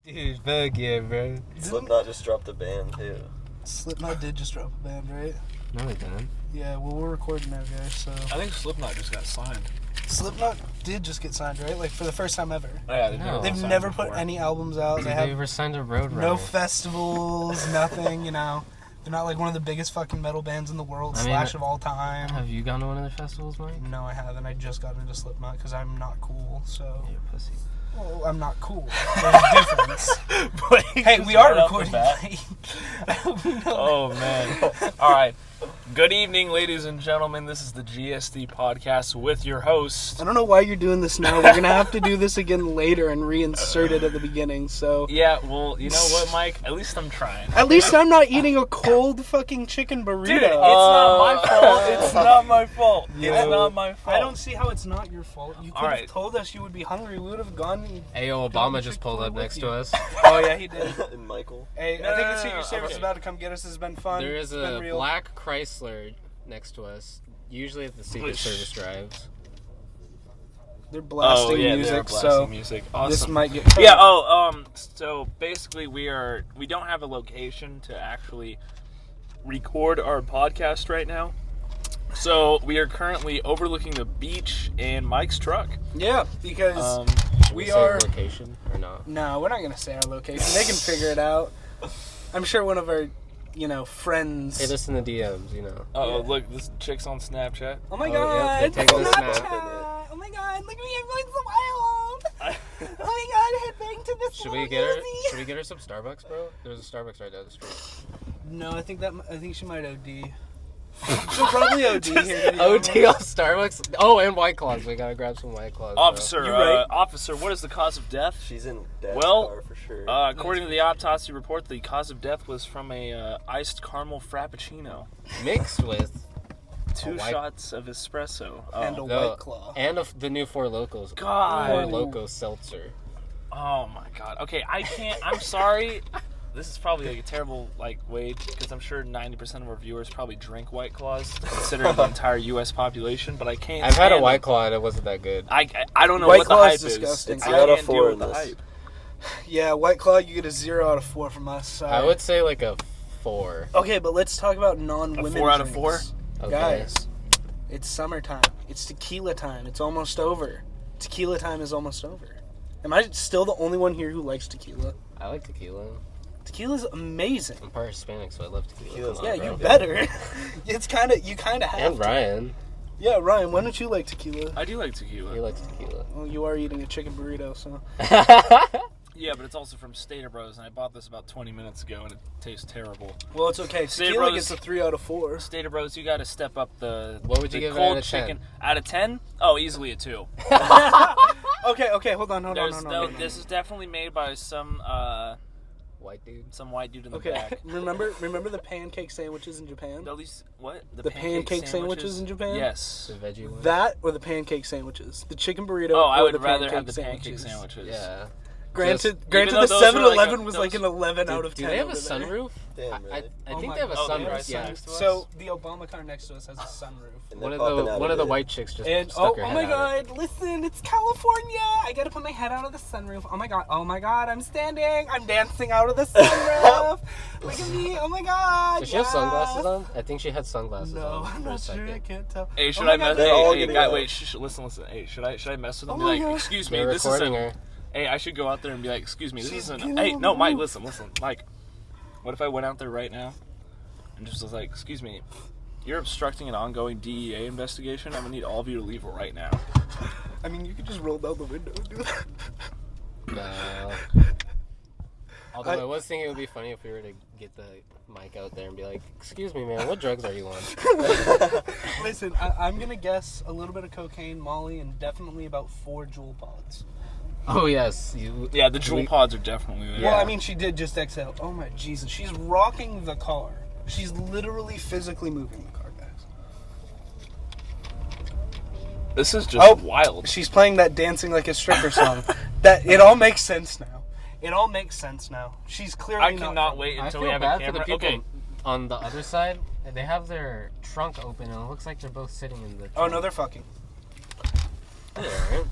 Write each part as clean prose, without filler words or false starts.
Dude, fuck yeah, bro. Slipknot just dropped a band, too. Slipknot did just drop a band, right? No, they didn't. Yeah, well, we're recording now, guys, so... I think Slipknot just got signed. Slipknot did just get signed, right? Like, for the first time ever. Oh, yeah, They've never put any albums out. They ever signed a Roadrunner? No festivals, nothing, you know. They're not like one of the biggest fucking metal bands in the world, slash of all time. Have you gone to one of their festivals, Mike? No, I haven't. I just got into Slipknot because I'm not cool, so... You're a pussy. Well, I'm not cool. There's a difference. Hey, we are recording. Oh, man. All right. Good evening, ladies and gentlemen. This is the GSD Podcast with your host. I don't know why you're doing this now. We're going to have to do this again later and reinsert it at the beginning, so... Yeah, well, you know what, Mike? At least I'm trying. At least I'm not eating a cold fucking chicken burrito. Dude, it's not my fault. It's not my fault. It's not my fault. I don't see how it's not your fault. You could have told us you would be hungry. We would have gone... Hey, yo, Obama just pulled up next to us. Oh, yeah, he did. And Michael. Hey, I think the Secret Service is about to come get us. This has been fun. There is a black Chrysler next to us, usually at the Secret Service drives. They're blasting music, they're blasting so music. Awesome. This might get cut. Yeah, so basically we don't have a location to actually record our podcast right now. So we are currently overlooking the beach and Mike's truck. Yeah, because we are location or not? No, we're not gonna say our location. They can figure it out. I'm sure one of our, friends. Hit us in the DMs, Oh, look, this chick's on Snapchat. Oh my god! Yep, they're taking a snap. Oh my god! Look at me! I'm going so wild! Oh my god! Headbang to this. Should we get her some Starbucks, bro? There's a Starbucks right down the street. No, I think she might OD. She'll probably OD here. OD off Starbucks? Oh, and White Claws. We gotta grab some White Claws. Officer, you right. Officer, what is the cause of death? She's in death's Well, car for sure. According to the autopsy report, the cause of death was from a iced caramel frappuccino. Mixed with 2 shots of espresso. Oh. And a White Claw. And the new Four Locos. God. Four Loco seltzer. Oh my god. Okay, I can't. I'm sorry. This is probably like a terrible way because I'm sure 90% of our viewers probably drink White Claws, considering the entire U.S. population. But I can't. I've had a White Claw and it wasn't that good. I don't know White what Claw the hype is disgusting. It's I out of can't 4 deal in with the this. hype. Yeah, White Claw, you get a 0 out of 4 from us. Sorry. I would say like a 4. Okay, but let's talk about non-women. A 4 out of 4? drinks. Okay. Guys, it's summertime. It's tequila time. It's almost over. Tequila time is almost over. Am I still the only one here who likes tequila? I like tequila. Tequila's amazing. I'm part Hispanic, so I love tequila. Tequila's Come Yeah, on, you bro. better. You kind of have And to. Ryan. Yeah, Ryan, why don't you like tequila? I do like tequila. He likes tequila. Well, you are eating a chicken burrito, so. Yeah, but it's also from Stater Bros, and I bought this about 20 minutes ago, and it tastes terrible. Well, it's okay. Stater Tequila Bros- gets a 3 out of 4. Stater Bros, you got to step up the. What would you the give it cold out of 10? chicken. Out of 10? Oh, easily a 2. Okay, hold on. This is definitely made by some White dude. white dude in the Okay, back. remember the pancake sandwiches in Japan? At least what? The pancake sandwiches in Japan? Yes. The veggie one. That or the pancake sandwiches? The chicken burrito. Oh, I or would the rather pancake have the sandwiches? pancake sandwiches. Yeah. Granted, Even though the those are 7-Eleven like was those- like an 11 out of 10. Do they have a over there. sunroof? Damn, really? I Oh think my they have a God. Oh, they have a sunroof. Yeah. sunroof to us? So the Obama car next to us has a sunroof. And One they're of popping the out one of the it. white chicks just And stuck her oh head my out. god, listen, it's California. I gotta put my head out of the sunroof. Oh my god, I'm standing. I'm dancing out of the sunroof. Look at me. Oh my god. Does she have sunglasses on? I think she had sunglasses on. No, I'm for a not sure. I second. can't tell. Hey, should Oh my I mess? God, they're all Hey, getting guy, out. wait. Listen. Hey, should I mess with them? Oh Be my like, God. excuse me, They're this recording isn't. her. Hey, I should go out there and be like, excuse me, this She's isn't. getting Hey, on no, the Mike, roof. listen, Mike. What if I went out there right now and just was like, excuse me, you're obstructing an ongoing DEA investigation. I'm gonna need all of you to leave right now. I mean, you could just roll down the window and do that. No. Although I was thinking it would be funny if we were to get the mic out there and be like, excuse me, man, what drugs are you on? Listen, I'm gonna guess a little bit of cocaine, Molly, and definitely about 4 Juul pods. Oh, yes. Yeah, the Juul pods are definitely there. Well, I mean, she did just exhale. Oh my Jesus, she's rocking the car. She's literally physically moving the car, guys. This is just wild. She's playing that "Dancing Like a Stripper" song. It all makes sense now. She's clearly I not. cannot wait I until feel we have bad a camera. for the people Okay, on the other side. They have their trunk open and it looks like they're both sitting in the trunk. Oh no, they're fucking. Yeah, right?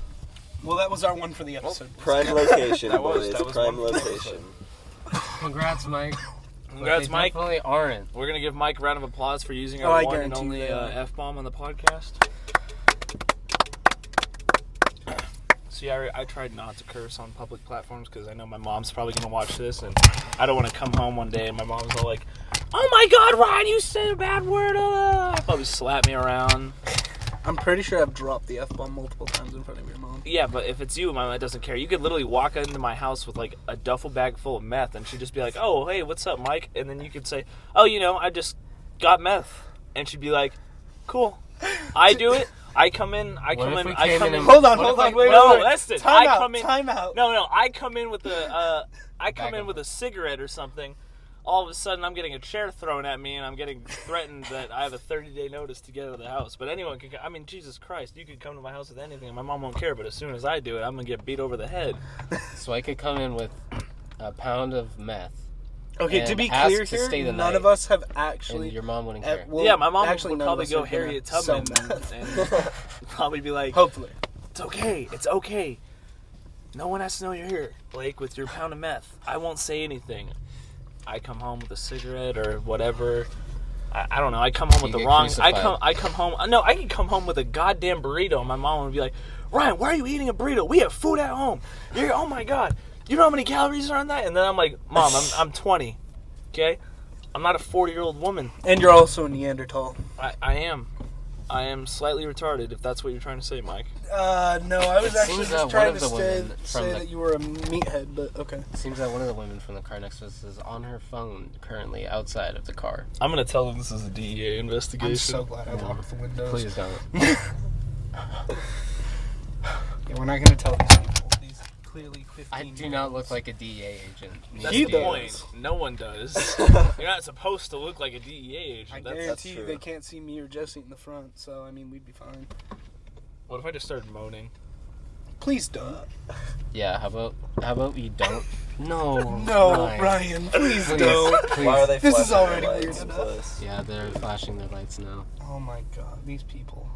Well, that was our one for the episode. Prime location, That was prime one for the location. Congrats, Mike. Congrats, They Mike. definitely aren't. We're going to give Mike a round of applause for using Oh, our I one and guarantee only you that. F-bomb on the podcast. See, I tried not to curse on public platforms because I know my mom's probably going to watch this, and I don't want to come home one day and my mom's all like, "Oh my God, Ryan, you said a bad word." Probably slap me around. I'm pretty sure I've dropped the F-bomb multiple times in front of your mom. Yeah, but if it's you, my mom doesn't care. You could literally walk into my house with like a duffel bag full of meth, and she'd just be like, "Oh, hey, what's up, Mike?" And then you could say, "Oh, I just got meth," and she'd be like, "Cool." I do it. I come in. What if we came in and- Hold on, What if wait. No, listen. Time I out, come in. time out. No. I come in with a. I come Bag in of- with a cigarette or something. All of a sudden, I'm getting a chair thrown at me, and I'm getting threatened that I have a 30-day notice to get out of the house. But anyone can. I mean, Jesus Christ, you could come to my house with anything, and my mom won't care. But as soon as I do it, I'm gonna get beat over the head. So I could come in with a pound of meth, Okay, to and be ask clear to stay the here, none night, of us have and actually... your mom wouldn't care. well, Yeah, my mom actually, would none of probably us go are gonna Harriet sell Tubman meth. and probably be like, Hopefully. "It's okay. It's okay. No one has to know you're here, Blake, with your pound of meth. I won't say anything." I come home with a cigarette or whatever. I don't know. I come home with You the get wrong. crucified. I come home. No, I can come home with a goddamn burrito, and my mom would be like, "Ryan, why are you eating a burrito? We have food at home. Oh my God, you know how many calories are on that?" And then I'm like, "Mom, I'm 20. Okay, I'm not a 40-year-old woman. And you're also a Neanderthal. I am. I am slightly retarded, if that's what you're trying to say, Mike." No, I was It actually seems just that one trying of to the women from say the- that you were a meathead, but okay. It seems that one of the women from the car next to us is on her phone currently outside of the car. I'm gonna tell them this is a DEA investigation. I'm so glad I locked the windows. Please don't. Yeah, we're not going to tell these people. These clearly 15 I do not look like a DEA agent. That's He the does. point. No one does. You're not supposed to look like a DEA I agent. guarantee you true. they can't see me or Jesse in the front, so I mean, we'd be fine. What if I just started moaning? Please don't. Yeah, how about you don't? No. No, Ryan, please don't. Please. Why are they This is flashing already their weird lights enough. close? Yeah, they're flashing their lights now. Oh my God, these people.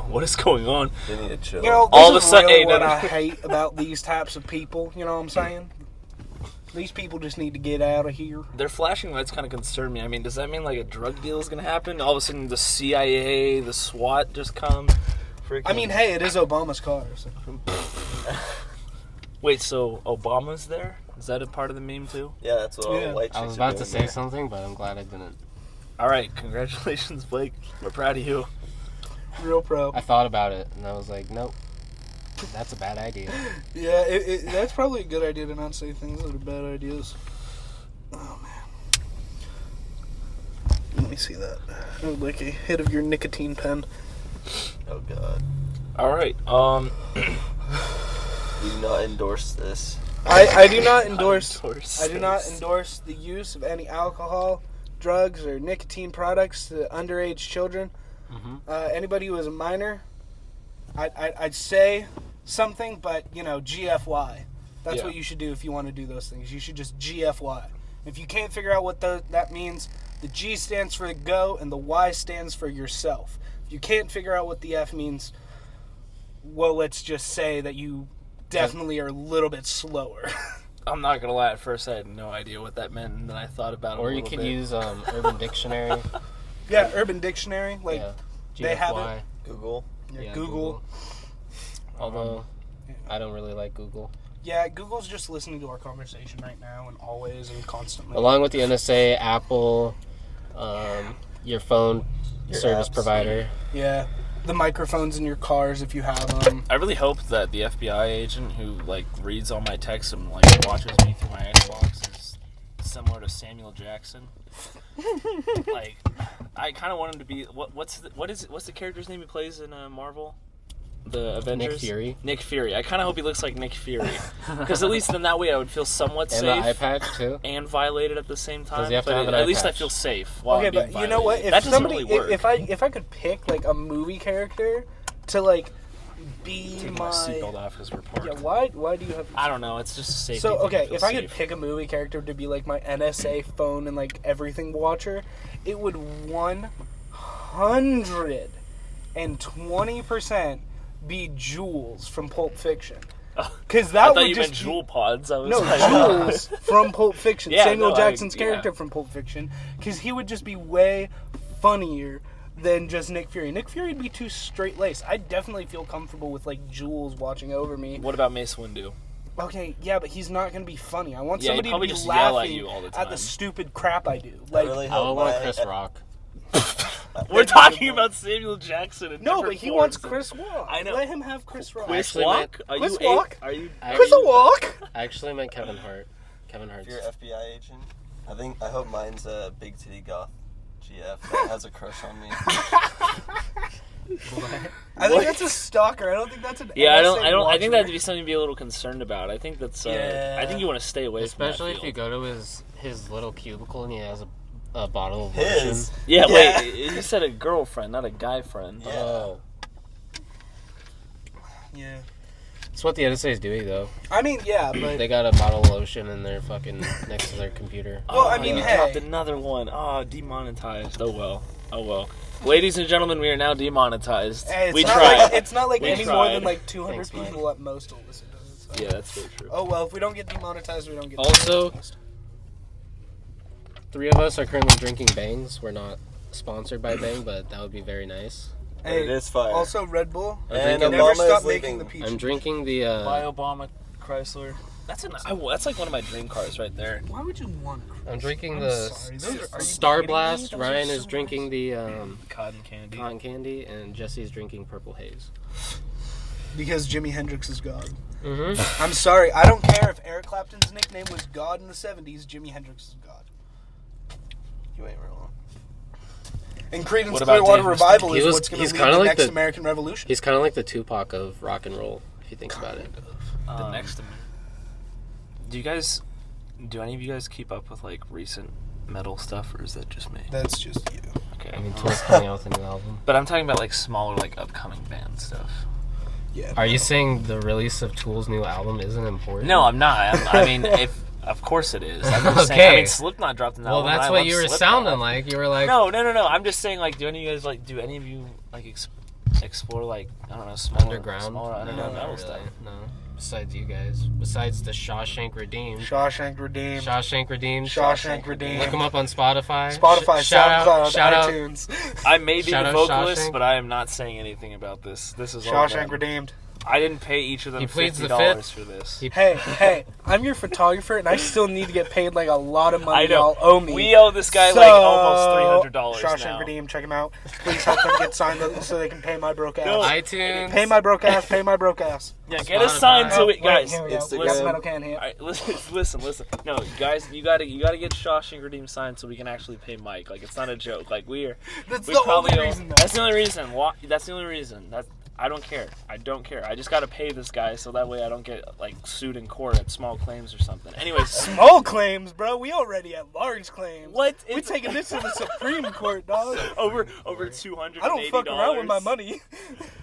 What is going on? They need to chill. You know, this All of a is sudden- really hey, no, what no. I hate about these types of people. You know what I'm saying? These people just need to get out of here. Their flashing lights kind of concern me. I mean, does that mean like a drug deal is gonna happen? All of a sudden, the CIA, the SWAT just come. Freaking... I mean, hey, it is Obama's car. So. Wait, so Obama's there? Is that a part of the meme too? Yeah, that's what all Yeah. the white chicks I was are about to doing say there. something, but I'm glad I didn't. All right, congratulations, Blake. We're proud of you. Real pro. I thought about it, and I was like, nope. That's a bad idea. Yeah, that's probably a good idea to not say things that are bad ideas. Oh, man. Let me see that. I would like a hit of your nicotine pen. Oh God. All right. We do not endorse this. I do not endorse. endorse I do not this. endorse the use of any alcohol, drugs, or nicotine products to underage children. Mm-hmm. Anybody who is a minor, I'd say something, but you know, GFY. That's Yeah. what you should do if you want to do those things. You should just GFY. If you can't figure out what that means, the G stands for go and the Y stands for yourself. If you can't figure out what the F means, well, let's just say that you definitely are a little bit slower. I'm not gonna lie. At first, I had no idea what that meant, and then I thought about it. Or a you little could bit. use Urban Dictionary. Yeah, Urban Dictionary, like Yeah. they have GFY. it. Google. Yeah, Google. Although, I don't really like Google. Yeah, Google's just listening to our conversation right now and always and constantly. Along with the NSA, Apple, your phone Your service apps. provider. Yeah, the microphones in your cars if you have them. I really hope that the FBI agent who like reads all my texts and like watches me through my Xbox is similar to Samuel Jackson. Like, I kind of want him to be what's the character's name he plays in Marvel, the Avengers? Nick Fury. Nick Fury. I kind of hope he looks like Nick Fury, because at least in that way I would feel somewhat And safe the eye patch, too. and violated at the same time. you have to But have an at eye least I patch? feel safe. While Okay, I'm being but you know what? violated. If That doesn't somebody, really work. if I could pick like a movie character to like be Take my seatbelt off because we're parked. yeah, why do you have? I don't know. It's just a safety. So thing. okay, feel if I could safe. pick a movie character to be like my NSA phone and like everything watcher, it would 120% be Jules from Pulp Fiction. Because that I thought would you just meant be... Jewel Pods. I was No, like, Jules from Pulp Fiction. Yeah, Samuel no, Jackson's yeah. character from Pulp Fiction. Because he would just be way funnier than just Nick Fury. Nick Fury would be too straight-laced. I'd definitely feel comfortable with, like, Jules watching over me. What about Mace Windu? Okay, yeah, but he's not going to be funny. I want Yeah, somebody he'd to probably be just yell at laughing you all the at time. the stupid crap I do. Like, I really I hope would want my- Chris Rock. We're talking about Samuel Jackson. In no, different but he wants forms. Chris Walk. I know. Let him have Chris Rock. Chris Actually, Walk? Are Chris you Walk? Are you? Chris Walk? I actually meant Kevin Hart. Kevin Hart's. If you're an FBI agent, I hope mine's a big titty goth GF that has a crush on me. I think that's a stalker. I don't think that's an Yeah, I NSA think watcher. that'd be something to be a little concerned about. I think that's. Yeah. I think you want to stay away Especially from if you that go to his little cubicle and he has a bottle of His. lotion. Yeah, Yeah. wait. You said a girlfriend, not a guy friend. Yeah. Oh. Yeah. That's what the NSA is doing, though. I mean, yeah, but... They got a bottle of lotion in their fucking next to their computer. Well, I mean, you hey. dropped another one. Oh, demonetized. Oh well. Oh well. Ladies and gentlemen, we are now demonetized. Hey, it's We not tried. Like, it's not like We any more than tried. like 200 Thanks, Mike. people at most will listen to it. So. Yeah, that's very true. Oh, well, if we don't get demonetized, we don't get Also- demonetized. 3 of us are currently drinking Bangs. We're not sponsored by Bang, but that would be very nice. But it is fire. Also, Red Bull. and drinking- Never Obama stop is making leaving. the peach. I'm drinking the Buy Obama Chrysler. That's like one of my dream cars right there. Why would you want? I'm drinking I'm the sorry. Those are you Star kidding me? Blast. Those are Ryan so is drinking the Cotton candy. cotton candy, and Jesse's drinking Purple Haze. Because Jimi Hendrix is God. Mm-hmm. I'm sorry. I don't care if Eric Clapton's nickname was God in the 70s. Jimi Hendrix is God. You ain't wrong. And Creedence What about Clearwater Dave Revival Mustaine? is He was- what's going he's to lead kinda the like next the- American Revolution. He's kind of like the Tupac of rock and roll, if you think about it. The next. Do any of you guys keep up with like recent metal stuff, or is that just me? That's just you. Okay. I mean, Tool's coming out with a new album. But I'm talking about like smaller, like upcoming band stuff. Yeah. Are you saying the release of Tool's new album isn't important? No, I'm not. I mean, of course it is. I'm just saying. I Okay. mean, Slipknot dropped an Well, album. that's and I what love you were Slipknot. sounding like. You were like, No. I'm just saying, like, do any of you like explore like I don't know, smaller underground. underground No, metal not stuff? really. No. Besides you guys. Besides the Shawshank Redeemed. Shawshank Redeemed. Shawshank Redeemed. Shawshank Redeemed. Look them up on Spotify. Spotify, Shout SoundCloud, out. Shout out. iTunes. I may be Shout the out vocalist, Shawshank. but I am not saying anything about this. This is all Shawshank them. Redeemed. I didn't pay each of them He pleads the $50 fifth. for this. Hey, I'm your photographer, and I still need to get paid like a lot of money. I know. Y'all owe me. We owe this guy like almost $300 Shawshank now. Redeemed, check him out. Please help them get signed so they can pay my broke ass. No. iTunes. Pay my broke ass. Pay my broke ass. Yeah, get us signed so we Wait, guys. here we go. Instagram. We got the metal can here. All right, listen. No, guys, you gotta get Shawshank Redeemed signed so we can actually pay Mike. Like it's not a joke. Like we That's we the probably only owe- reason. Though. That's the only reason. That's the only reason. I don't care. I don't care. I just gotta pay this guy so that way I don't get like sued in court at small claims or something. Anyways, Small claims, bro. We already have large claims. what? We taking this to the Supreme Court, dog. over $280. I don't fuck around with my money.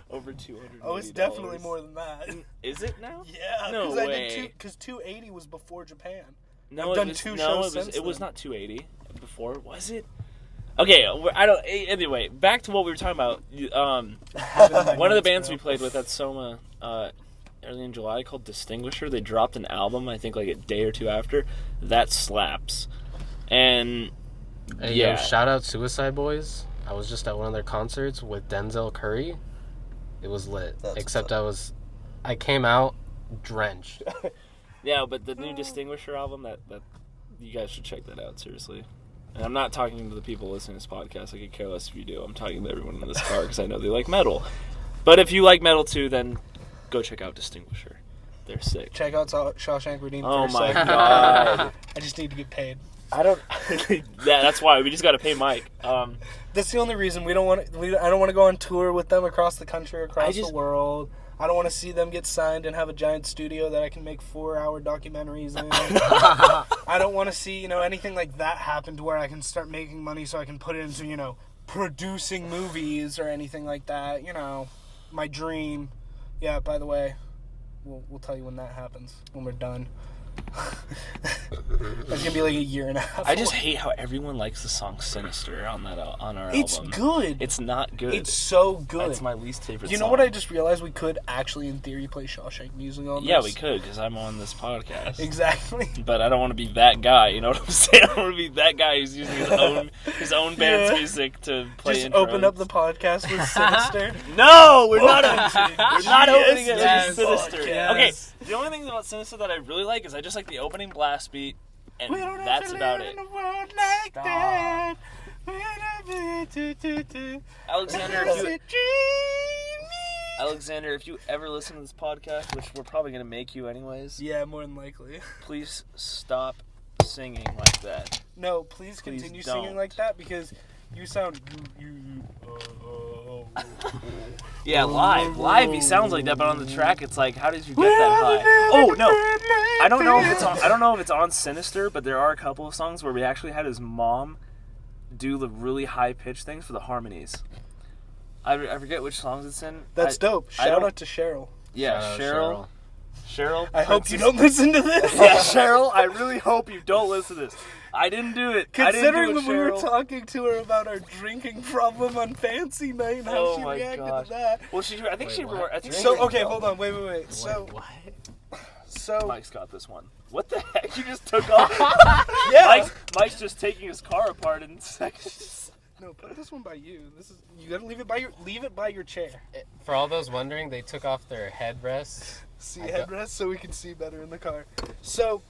Over $280. Oh, it's definitely more than that. Is it now? Yeah, No because I way. did because 280 was before Japan. No, I've done it was, two no, shows it was, since it was then. not 280 before, was it? Okay, I don't. Anyway, back to what we were talking about. One of the bands we played with at Soma early in July called Distinguisher. They dropped an album, I think, like a day or two after. That slaps. And Hey, yeah, yo, shout out Suicide Boys. I was just at one of their concerts with Denzel Curry. It was lit. That's Except what's I came out drenched. yeah. But the new Distinguisher album, that you guys should check that out seriously. And I'm not talking to the people listening to this podcast. I could care less if you do. I'm talking to everyone in this car because I know they like metal. But if you like metal too, then go check out Distinguisher. They're sick. Check out Shawshank Redeemed. Oh first, my so god. I just need to get paid. I don't. Yeah, that's why we just got to pay Mike. That's the only reason we don't want to. I don't want to go on tour with them across the country, across the world. I don't want to see them get signed and have a giant studio that I can make 4-hour documentaries in. I don't want to see anything like that happen to where I can start making money so I can put it into producing movies or anything like that. My dream. Yeah. By the way, we'll tell you when that happens when we're done. It's gonna be like a year and a half. I just away. hate how everyone likes the song "Sinister" on our album. It's good. It's not good. It's so good. That's my least favorite. You know song. what I just realized? We could actually, in theory, play Shawshank Music on this. Yeah, we could because I'm on this podcast. Exactly. But I don't want to be that guy. You know what I'm saying? I don't want to be that guy who's using his own band's music to play. Just intros. open up the podcast with Sinister. No, we're not. We're not opening it Yes, with Sinister. yes. Okay, the only thing about Sinister that I really like is I just like the opening blast beat, and that's about it. Stop. Alexander, if you ever listen to this podcast, which we're probably gonna make you anyways, Yeah, more than likely. please stop singing like that. No, please continue singing don't. like that because you sound. Yeah, live he sounds like that, but on the track it's like, how did you get that high? Oh no, I don't know if it's on Sinister, but there are a couple of songs where we actually had his mom do the really high pitched things for the harmonies. I forget which songs it's in. That's dope. I Shout don't- out to Cheryl. Yeah, Cheryl. I hope you don't listen to this. Yeah, Cheryl, I really hope you don't listen to this. I didn't do it. Considering I didn't when do it, we were Cheryl. talking to her about our drinking problem on Fancy Night and how Oh she my reacted gosh. to that. Well, I think what? So, okay, hold on. Wait. So, Mike's got this one. What the heck? You just took off. yeah. Mike's just taking his car apart in seconds. No, put this one by you. You gotta leave it by your chair. For all those wondering, they took off their headrests. See headrest so we can see better in the car. So,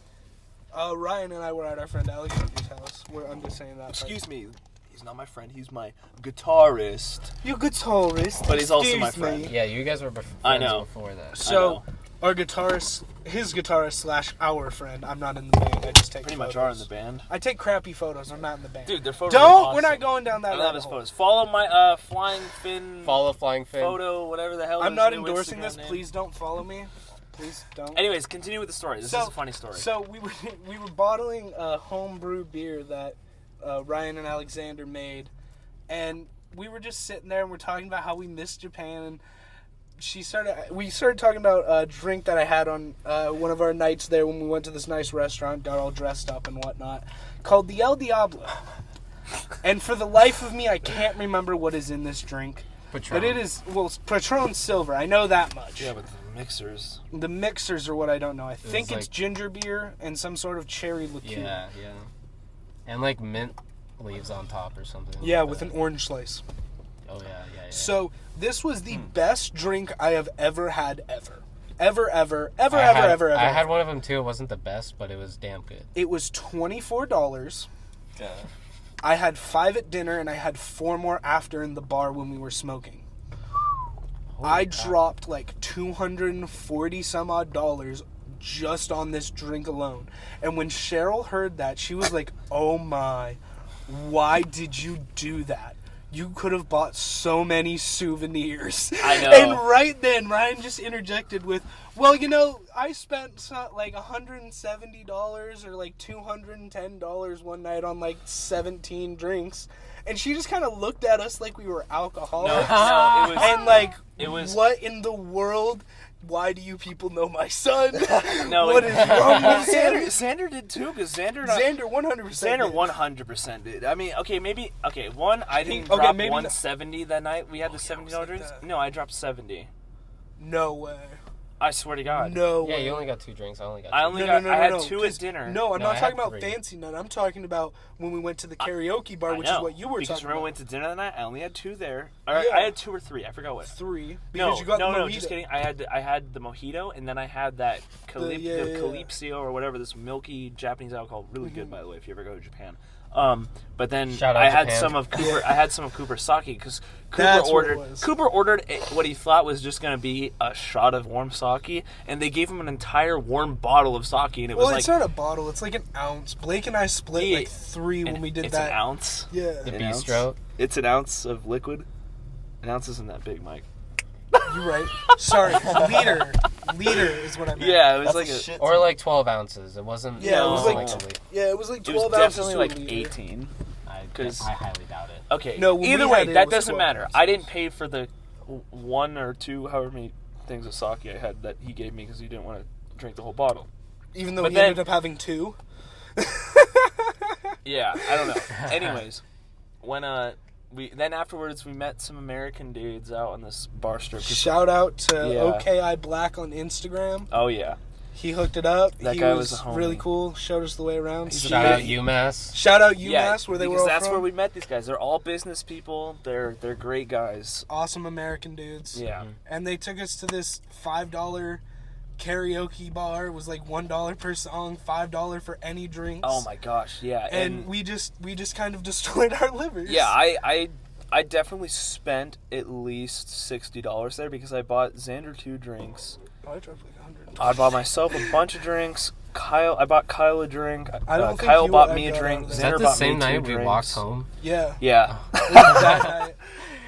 Ryan and I were at our friend Alexander's house. I'm just saying that. Excuse me. He's not my friend. He's my guitarist. You guitarist. But he's also my Excuse me. friend. Yeah, you guys were I friends know. before that. So, our guitarist, his guitarist / our friend. I'm not in the band. I just take Pretty photos. much are in the band. I take crappy photos. I'm not in the band. Dude, their photos Don't. are awesome. We're not going down that I love rabbit his hole. photos. Follow my flying fin Follow Flying Fin. photo, whatever the hell. I'm his not new endorsing Instagram this. name. Please don't follow me. Please don't. Anyways, continue with the story. This is a funny story. So we were bottling a homebrew beer that Ryan and Alexander made, and we were just sitting there and we're talking about how we missed Japan. And we started talking about a drink that I had on one of our nights there when we went to this nice restaurant, got all dressed up and whatnot, called the El Diablo. And for the life of me, I can't remember what is in this drink. Patron. But it is, Patron Silver. I know that much. yeah, but the mixers. The mixers are what I don't know. I think like- it's ginger beer and some sort of cherry liqueur. Yeah. And like mint leaves on top or something. Yeah, like with that. an orange slice. Oh yeah. So this was the best drink I have ever had ever. Ever. I had one of them too. It wasn't the best, but it was damn good. It was $24. Yeah. I had 5 at dinner and I had 4 more after in the bar when we were smoking. I dropped like $240 some odd dollars just on this drink alone. And when Cheryl heard that, she was like, "Oh my, why did you do that? You could have bought so many souvenirs." I know. And right then, Ryan just interjected with, "Well, I spent like $170 or like $210 one night on like 17 drinks." And she just kind of looked at us like we were alcoholics. No, it was. And like, It was- what in the world? Why do you people know my son? No, What is wrong with him? Xander did too, because Xander 100%. Xander did. 100% did. I mean, okay, maybe, one, I didn't Okay, drop maybe 170 that night. We had the $70 like drinks. that. No, I dropped 70. No way. I swear to God. No Yeah, way. you only got 2 drinks. I only got 2. I only No, got. I had 2 at 'cause- dinner. No, I'm No, not I talking had about 3. fancy night. I'm talking about when we went to the karaoke bar, I which know, is what you were because talking remember about. we went to dinner that night. I only had 2 there. Or Yeah. I had 2 or 3. I forgot what. 3 No, because you got the no, mojito. just kidding. I had the mojito, and then I had that yeah. Calypso or whatever, this milky Japanese alcohol. Really good, by the way, if you ever go to Japan. But then Shout out I had Japan. some of Cooper. I had some of Cooper's sake because That's what it was. Cooper ordered what he thought was just going to be a shot of warm sake, and they gave him an entire warm bottle of sake, and it Well, was it's like not a bottle. It's like an ounce. Blake and I split Yeah, like 3 when we did it's that. an ounce. Yeah. The An ounce. bistro. It's an ounce of liquid. An ounce isn't that big, Mike. You're right. Sorry. Liter. Liter is what I meant. Yeah, it was That's like a shit. Or like 12 ounces. It wasn't. Yeah, it was wasn't like- a liter. Yeah, it was like it was 12 ounces definitely to a like liter. 18. I 'Cause- highly doubt it. Okay. No, when either we way, had it, that it was doesn't 12 matter. ounces. I didn't pay for the 1 or 2, however many things of sake I had that he gave me because he didn't want to drink the whole bottle. Even though But he then- ended up having 2. Yeah, I don't know. Anyways, when afterwards we met some American dudes out on this bar strip. Shout out to OKI Black on Instagram. Oh yeah. He hooked it up. That he guy was was a homie. really cool. Showed us the way around. Shout out UMass. Shout out UMass, where they were all that's from. where we met these guys. They're all business people. They're great guys. Awesome American dudes. Yeah. And they took us to this $5 karaoke bar. It was like $1 per song, $5 for any drinks. Oh my gosh, yeah. And we just kind of destroyed our livers. Yeah, I definitely spent at least $60 there because I bought Xander 2 drinks. I dropped like 100. I bought myself a bunch of drinks. I bought Kyle a drink. I don't think Kyle you bought were me a ever drink. out of Is there. that Xander the bought me same 2 night we drinks. walked home? Yeah. Yeah. that night.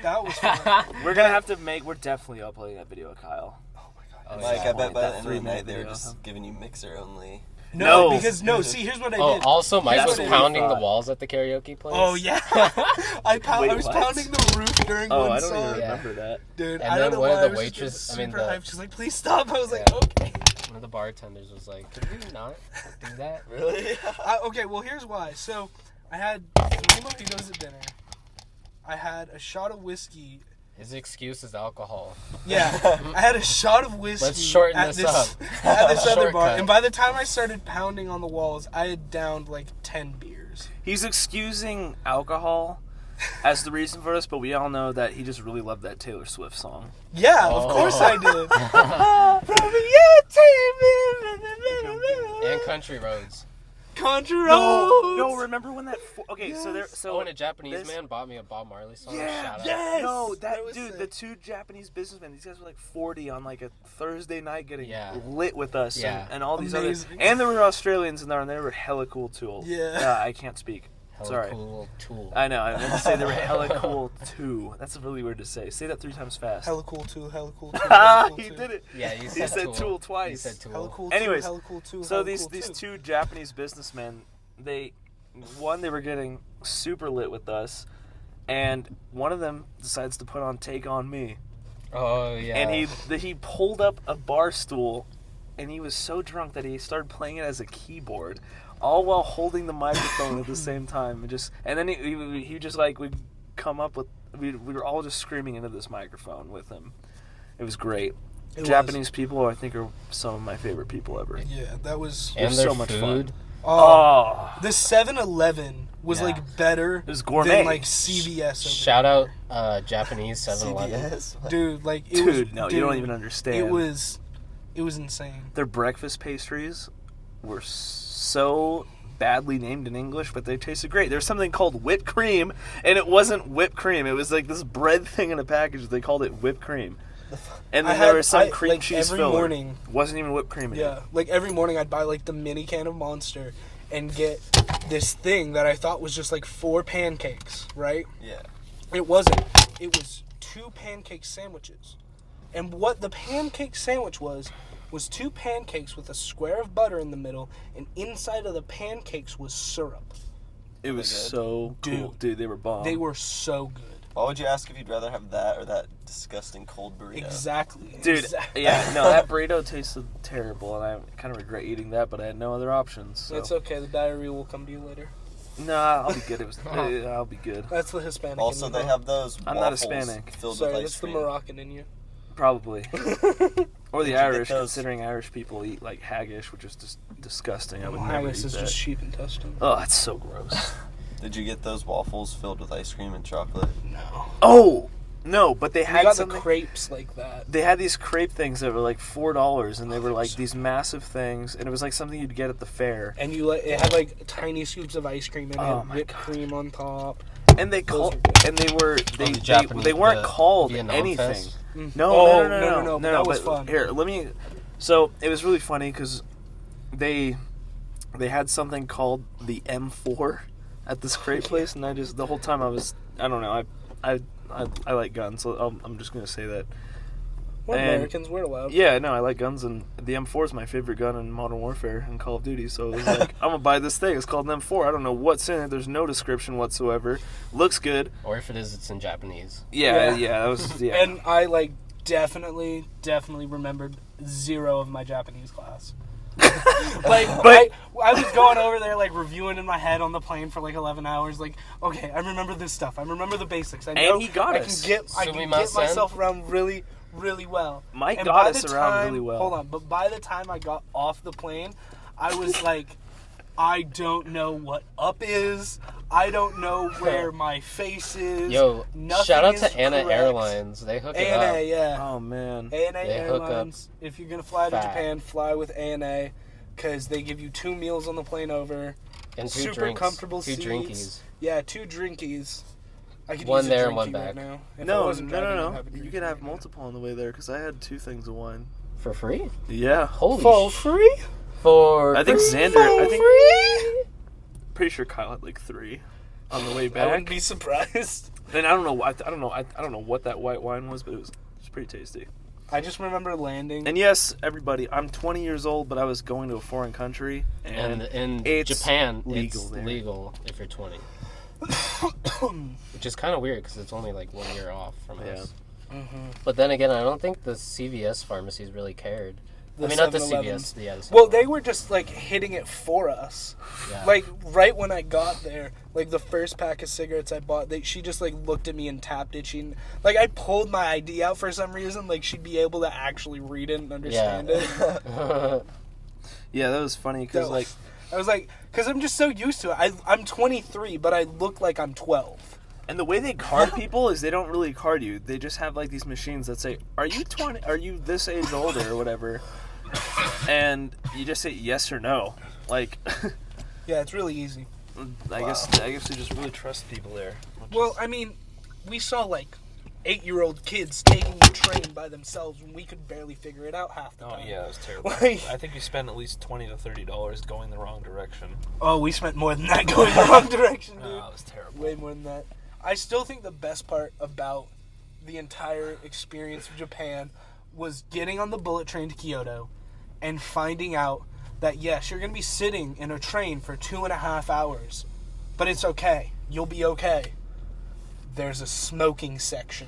That was fun. We're definitely uploading that video of Kyle. Oh my god. Oh, Mike, yeah. I bet by the That end of the 3-minute night they were video. just giving you mixer only. No, No. because see, here's what I Oh, did. also Mike That's was what we pounding the thought. walls at the karaoke place. Oh yeah. Wait, I was what? pounding the roof during Oh, one I don't song. even remember that. Dude, And I then don't know one of why the I was waitress- just I getting mean, super the- hyped. She's like, please stop. I was like, Yeah. okay. One of the bartenders was like, "Could we not do that?" Really? Okay, well, here's why. So, I had 3 mojitos at dinner. I had a shot of whiskey. His excuse is alcohol. Yeah, I had a shot of whiskey. Let's shorten at this up. At this other bar. Shortcut. And by the time I started pounding on the walls, I had downed like 10 beers. He's excusing alcohol as the reason for this, but we all know that he just really loved that Taylor Swift song. Yeah, Oh. of course I did. And Country Roads. Country No, roads. remember when that? Oh, and a Japanese this- man bought me a Bob Marley song. Yeah, Shout out. Yes! No, That was dude, sick. the 2 Japanese businessmen. These guys were like 40 on like a Thursday night, getting Yeah. lit with us, Yeah. and all these Amazing. other. And there were Australians in there, and they were hella cool too. Yeah. I can't speak. Hella Sorry. cool tool. I know. I meant to say they were hella cool too. That's really weird to say. Say that 3 times fast. Hella cool too, hella cool too. Ah, hella cool he too. did it. Yeah, you He said, said tool twice. He said tool. Hella cool Anyways, too, hella cool too. So hella these cool too. 2 Japanese businessmen, they were getting super lit with us, and one of them decides to put on "Take on Me," Oh yeah. and he pulled up a bar stool, and he was so drunk that he started playing it as a keyboard, all while holding the microphone at the same time, and then he just like would come up with we were all just screaming into this microphone with him. It was great. It was. Japanese people, I think, are some of my favorite people ever. Yeah, that was. and was their so much food. fun. Oh, Oh, the 7-Eleven was Yeah. like better it was gourmet. than like CVS. over Shout out Japanese 7-Eleven. CBS? there. Dude, like it was. Dude, no, you don't even understand. It was insane. Their breakfast pastries were so badly named in English, but they tasted great. There's something called whipped cream, and it wasn't whipped cream. It was like this bread thing in a package. They called it whipped cream. And then there was some cream cheese every filler. morning. Wasn't even whipped cream in Yeah, it. like every morning I'd buy like the mini can of Monster and get this thing that I thought was just like 4 pancakes, right? Yeah. It wasn't. It was 2 pancake sandwiches. And what the pancake sandwich was 2 pancakes with a square of butter in the middle, and inside of the pancakes was syrup. It was Good. so cool. Dude, they were bomb. They were so good. Why would you ask if you'd rather have that or that disgusting cold burrito? Exactly. Dude, Exactly. yeah, no, that burrito tasted terrible, and I kind of regret eating that, but I had no other options. So. It's okay. The diarrhea will come to you later. Nah, I'll be good. I'll be good. That's the Hispanic. Also, in me, they bro. have those I'm not waffles Hispanic. filled Sorry, with that's ice the cream. Moroccan in you. Probably. Or the Did you get Irish, those? considering Irish people eat like haggis, which is just disgusting. I would Well, never haggis eat is that. just sheep intestine. Oh, that's so gross. Did you get those waffles filled with ice cream and chocolate? No. Oh no, but they We had got the something. crepes like that. They had these crepe things that were like $4, and they were like these massive things, and it was like something you'd get at the fair. And it had like tiny scoops of ice cream and Oh had my whipped God. cream on top. And they Those called, are good. and they Japanese- they weren't the called Vietnam anything. Fest? Oh, No. That was but fun. Here, let me. So it was really funny because they had something called the M4 at this crepe place, and the whole time I don't know, I like guns, so I'm just gonna say that. We're And- Americans, we're allowed. Yeah, no, I like guns, and the M4 is my favorite gun in Modern Warfare and Call of Duty. So it was like, I'm gonna buy this thing. It's called an M4. I don't know what's in it. There's no description whatsoever. Looks good. Or if it is, it's in Japanese. Yeah, Yeah. that was yeah. And I like definitely remembered 0 of my Japanese class. Like, I was going over there, like, reviewing in my head on the plane for, like, 11 hours. Like, okay, I remember this stuff. I remember the basics. I know And he got us. I can get myself around really, really well. Mike and got us around really well. Hold on, but by the time I got off the plane, I was like, I don't know what up is. I don't know where my face is. Yo, Nothing shout out is to ANA correct. Airlines. They hook it up. ANA, yeah. Oh man. ANA They hook up Airlines. If you're going to fly to fat. Japan, fly with ANA because they give you 2 meals on the plane over. And 2 super drinks. comfortable 2 seats. drinkies. Yeah, 2 drinkies. I could One use there a and one drinky back. right now. If I No, wasn't driving, I'd no. have a You drinky could have right now. multiple on the way there because I had 2 things of wine. For free? Yeah. Holy For free? For I think free? Xander. I think. Free? Pretty sure Kyle had like 3 on the way I back. wouldn't be surprised. And I don't know. I don't know what that white wine was, but it was pretty tasty. I just remember landing. And yes, everybody, I'm 20 years old, but I was going to a foreign country, And in it's Japan, legal it's there. legal if you're 20. Which is kind of weird because it's only like 1 year off from us. Mm-hmm. But then again, I don't think the CVS pharmacies really cared. The not the 7-Elevens. CVS. Yeah, the Well, 7-Eleven. they were just, like, hitting it for us. Yeah. Like, right when I got there, like, the first pack of cigarettes I bought, she just, like, looked at me and tapped it. Like, I pulled my ID out for some reason. Like, she'd be able to actually read it and understand it. Yeah, that was funny because like I was like, because I'm just so used to it. I'm 23, but I look like I'm 12. And the way they card people is they don't really card you. They just have like these machines that say, "Are you 20? Are you this age older or whatever?" And you just say yes or no. Like, Yeah, it's really easy. I guess they just really trust people there. Well, I mean, we saw like 8-year-old kids taking the train by themselves when we could barely figure it out half the Oh time. yeah, it was terrible. Like- I think we spent at least $20 to $30 going the wrong direction. Oh, we spent more than that going the wrong direction, dude. Oh, it was terrible. Way more than that. I still think the best part about the entire experience of Japan was getting on the bullet train to Kyoto and finding out that, yes, you're going to be sitting in a train for 2.5 hours, but it's okay. You'll be okay. There's a smoking section.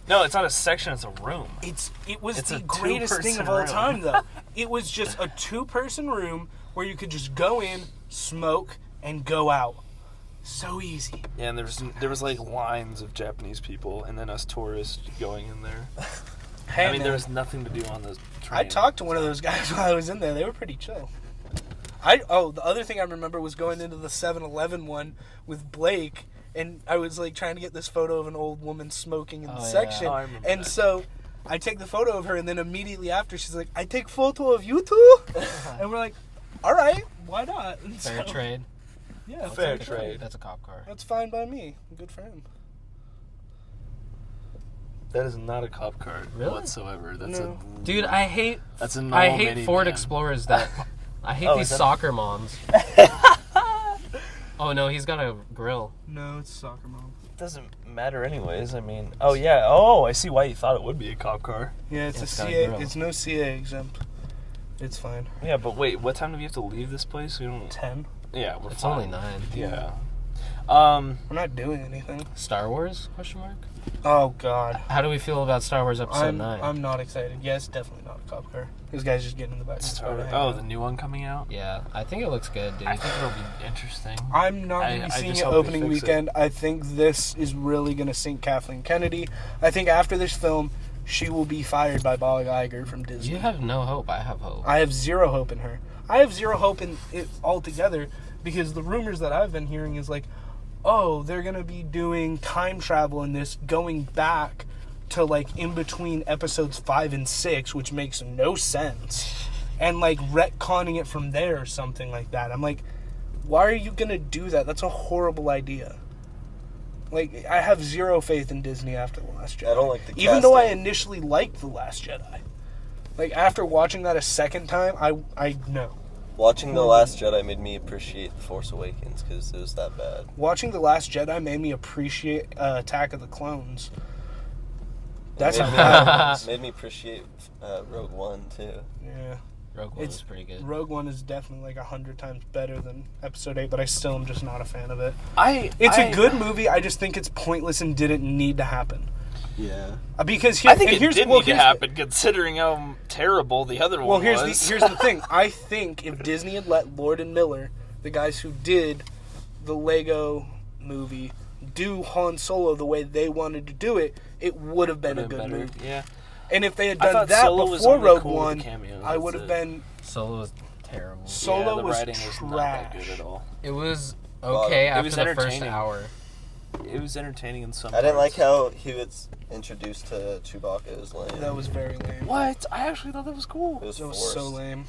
No, it's not a section, it's a room. It was It's the a greatest thing of two-person all room. time, though. It was just a 2-person room where you could just go in, smoke, and go out. So easy. Yeah, and there was like lines of Japanese people and then us tourists going in there. Hey, I mean, man, there was nothing to do on the train. I talked to one of those guys while I was in there. They were pretty chill. The other thing I remember was going into the 7-Eleven one with Blake, and I was like trying to get this photo of an old woman smoking in the Oh, yeah. section. Oh, I remember And that. so I take the photo of her, and then immediately after she's like, "I take photo of you too?" And we're like, "All right, why not?" And Fair so- trade. Yeah, Fair trade. That's a cop car. That's fine by me. Good for him. That is not a cop car Really? whatsoever. That's No. Dude, I hate That's a normal I hate minivan. Ford Explorers that I hate Oh, these is that a- soccer moms. Oh no, he's got a grill. No, it's soccer mom. It doesn't matter anyways. I mean, oh yeah. Oh, I see why you thought it would be a cop car. Yeah, it's It's a got a CA. grill. It's no CA exempt. It's fine. Yeah, but wait, what time do we have to leave this place? We don't. 10. Yeah, we're It's fine. only 9. Yeah. We're not doing anything. Star Wars? Question mark. Oh God. How do we feel about Star Wars Episode 9? I'm not excited. Yeah, it's definitely not a cop car. This guy's just getting in the back. Oh, the new one coming out. Yeah, I think it looks good, dude. I think it'll be interesting. I'm not going to I be seeing just it hope they opening fix it. weekend. I think this is really going to sink Kathleen Kennedy. I think after this film, she will be fired by Bob Iger from Disney. You have no hope. I have hope. I have zero hope in her. I have zero hope in it altogether because the rumors that I've been hearing is like, oh, they're going to be doing time travel in this, going back to like in between episodes 5 and 6, which makes no sense, and like retconning it from there or something like that. I'm like, why are you going to do that? That's a horrible idea. Like, I have zero faith in Disney after The Last Jedi. I don't like the Even though I casting. initially liked The Last Jedi. Like, after watching that a second time, I know. Watching The Last Jedi made me appreciate The Force Awakens because it was that bad. Watching The Last Jedi made me appreciate Attack of the Clones. That's It how made, bad it was. made me appreciate Rogue One too. Yeah. Rogue One It's was pretty good. Rogue One is definitely like 100 times better than Episode 8, but I still am just not a fan of it. I It's a good movie, I just think it's pointless and didn't need to happen. Yeah. Because I think it did need to happen, considering how terrible the other one was. Well, here's the thing. I think if Disney had let Lord and Miller, the guys who did the Lego movie, do Han Solo the way they wanted to do it, it would have been a good movie. Yeah. And if they had done that Solo before Rogue cool One, cameo, I would have been... Solo was terrible. Solo the was writing was not that good at all. It was okay it was after the first entertaining. hour. It was entertaining in some I didn't like parts. how he was introduced to Chewbacca. It was lame. That was very lame. What? I actually thought that was cool. It was That was forced. so lame.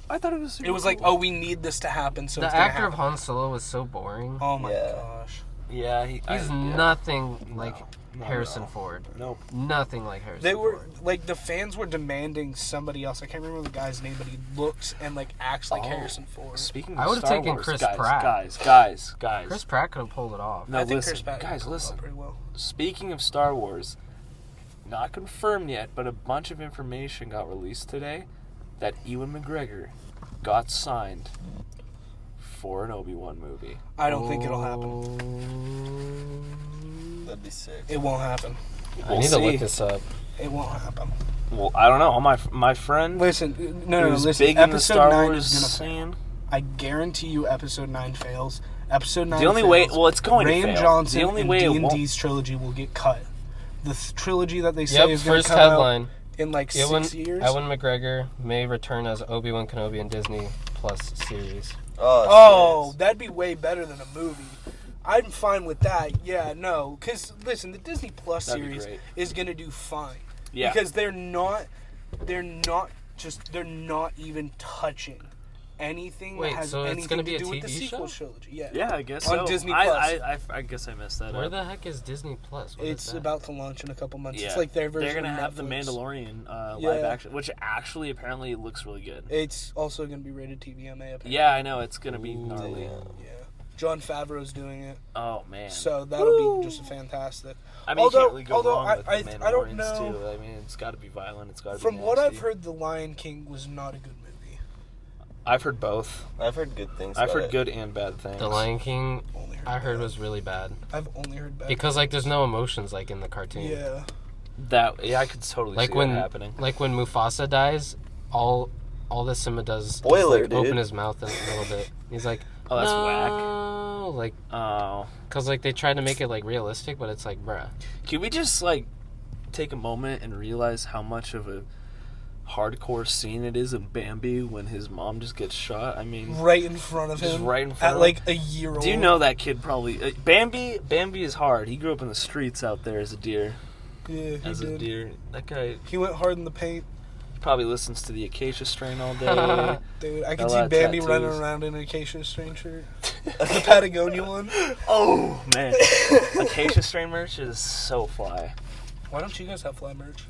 I thought it was super It was like, cool. oh, we need this to happen, so The it's gonna actor of happen. Han Solo was so boring. Oh my Yeah. gosh. Yeah, He's nothing like No, Harrison no. Ford. Nope. Nothing like Harrison They were Ford. like the fans were demanding somebody else. I can't remember the guy's name, but he looks and like acts like Oh. Harrison Ford. Speaking of I would've Star taken Wars, Chris guys, Pratt. Guys. Chris Pratt could have pulled it off. No, I think listen, Chris Pratt guys, pulled it off listen. pretty well. Speaking of Star Wars, not confirmed yet, but a bunch of information got released today that Ewan McGregor got signed for an Obi-Wan movie. I don't think it'll happen. That'd be sick. It won't happen. I need to look this up. It won't happen. Well, I don't know. My friend Listen, no, who's listen. big in the Episode Star 9 Wars is gonna fail. scene. I guarantee you, Episode 9 fails. Episode 9. The only fails. way, well, it's going Rian to fail. Johnson The only and way it D&D's trilogy will get cut. The trilogy that they say Yep, is going first to come headline. out in like Ewan 6 years. McGregor may return as Obi-Wan Kenobi in Disney Plus series. Oh, serious. that'd be way better than a movie. I'm fine with that. Yeah, no, because listen, the Disney Plus That'd be series great. is gonna do fine. Yeah. Because they're not even touching anything Wait, that has so it's anything gonna to be a do with the TV sequel show? trilogy. Yeah. Yeah, I guess On so. Disney Plus. I guess I messed that Where up. the heck is Disney Plus? What is It's that? about to launch in a couple months. Yeah. It's like their version They're gonna of have the Netflix. Mandalorian live Yeah. action, which actually apparently looks really good. It's also gonna be rated TVMA. Apparently. Yeah, I know it's gonna be gnarly. Yeah. Yeah. John Favreau's doing it, Oh man. so that'll be just fantastic. I mean, although- you can't really go although wrong with I the don't Mandalorians know- too. I mean, it's got to be violent. It's got to be From what I've nasty. heard, The Lion King was not a good movie. I've heard both. I've heard good things. I've about heard it. good and bad things. The Lion King, Only heard I heard bad. was really bad. I've only heard bad. Because like there's no emotions like in the cartoon. Yeah. I could totally Like see when that happening. like when Mufasa dies, all that Simba does Spoiler, is like dude. open his mouth a little bit. He's like, Oh, that's no, whack. like Oh, because like they tried to make it like realistic, but it's like, bruh. can we just like take a moment and realize how much of a hardcore scene it is in Bambi when his mom just gets shot? I mean, Right in front of Just him. right in front at of like a year old. do you know that kid probably Bambi is hard. He grew up in the streets out there as a deer. Yeah, he As a did. deer. That guy He went hard in the paint. probably listens to the Acacia Strain all day. Dude, I A can lot see of Bambi tattoos. running around in an Acacia Strain shirt. The Patagonia one. Oh man, Acacia Strain merch is so fly. Why don't you guys have fly merch?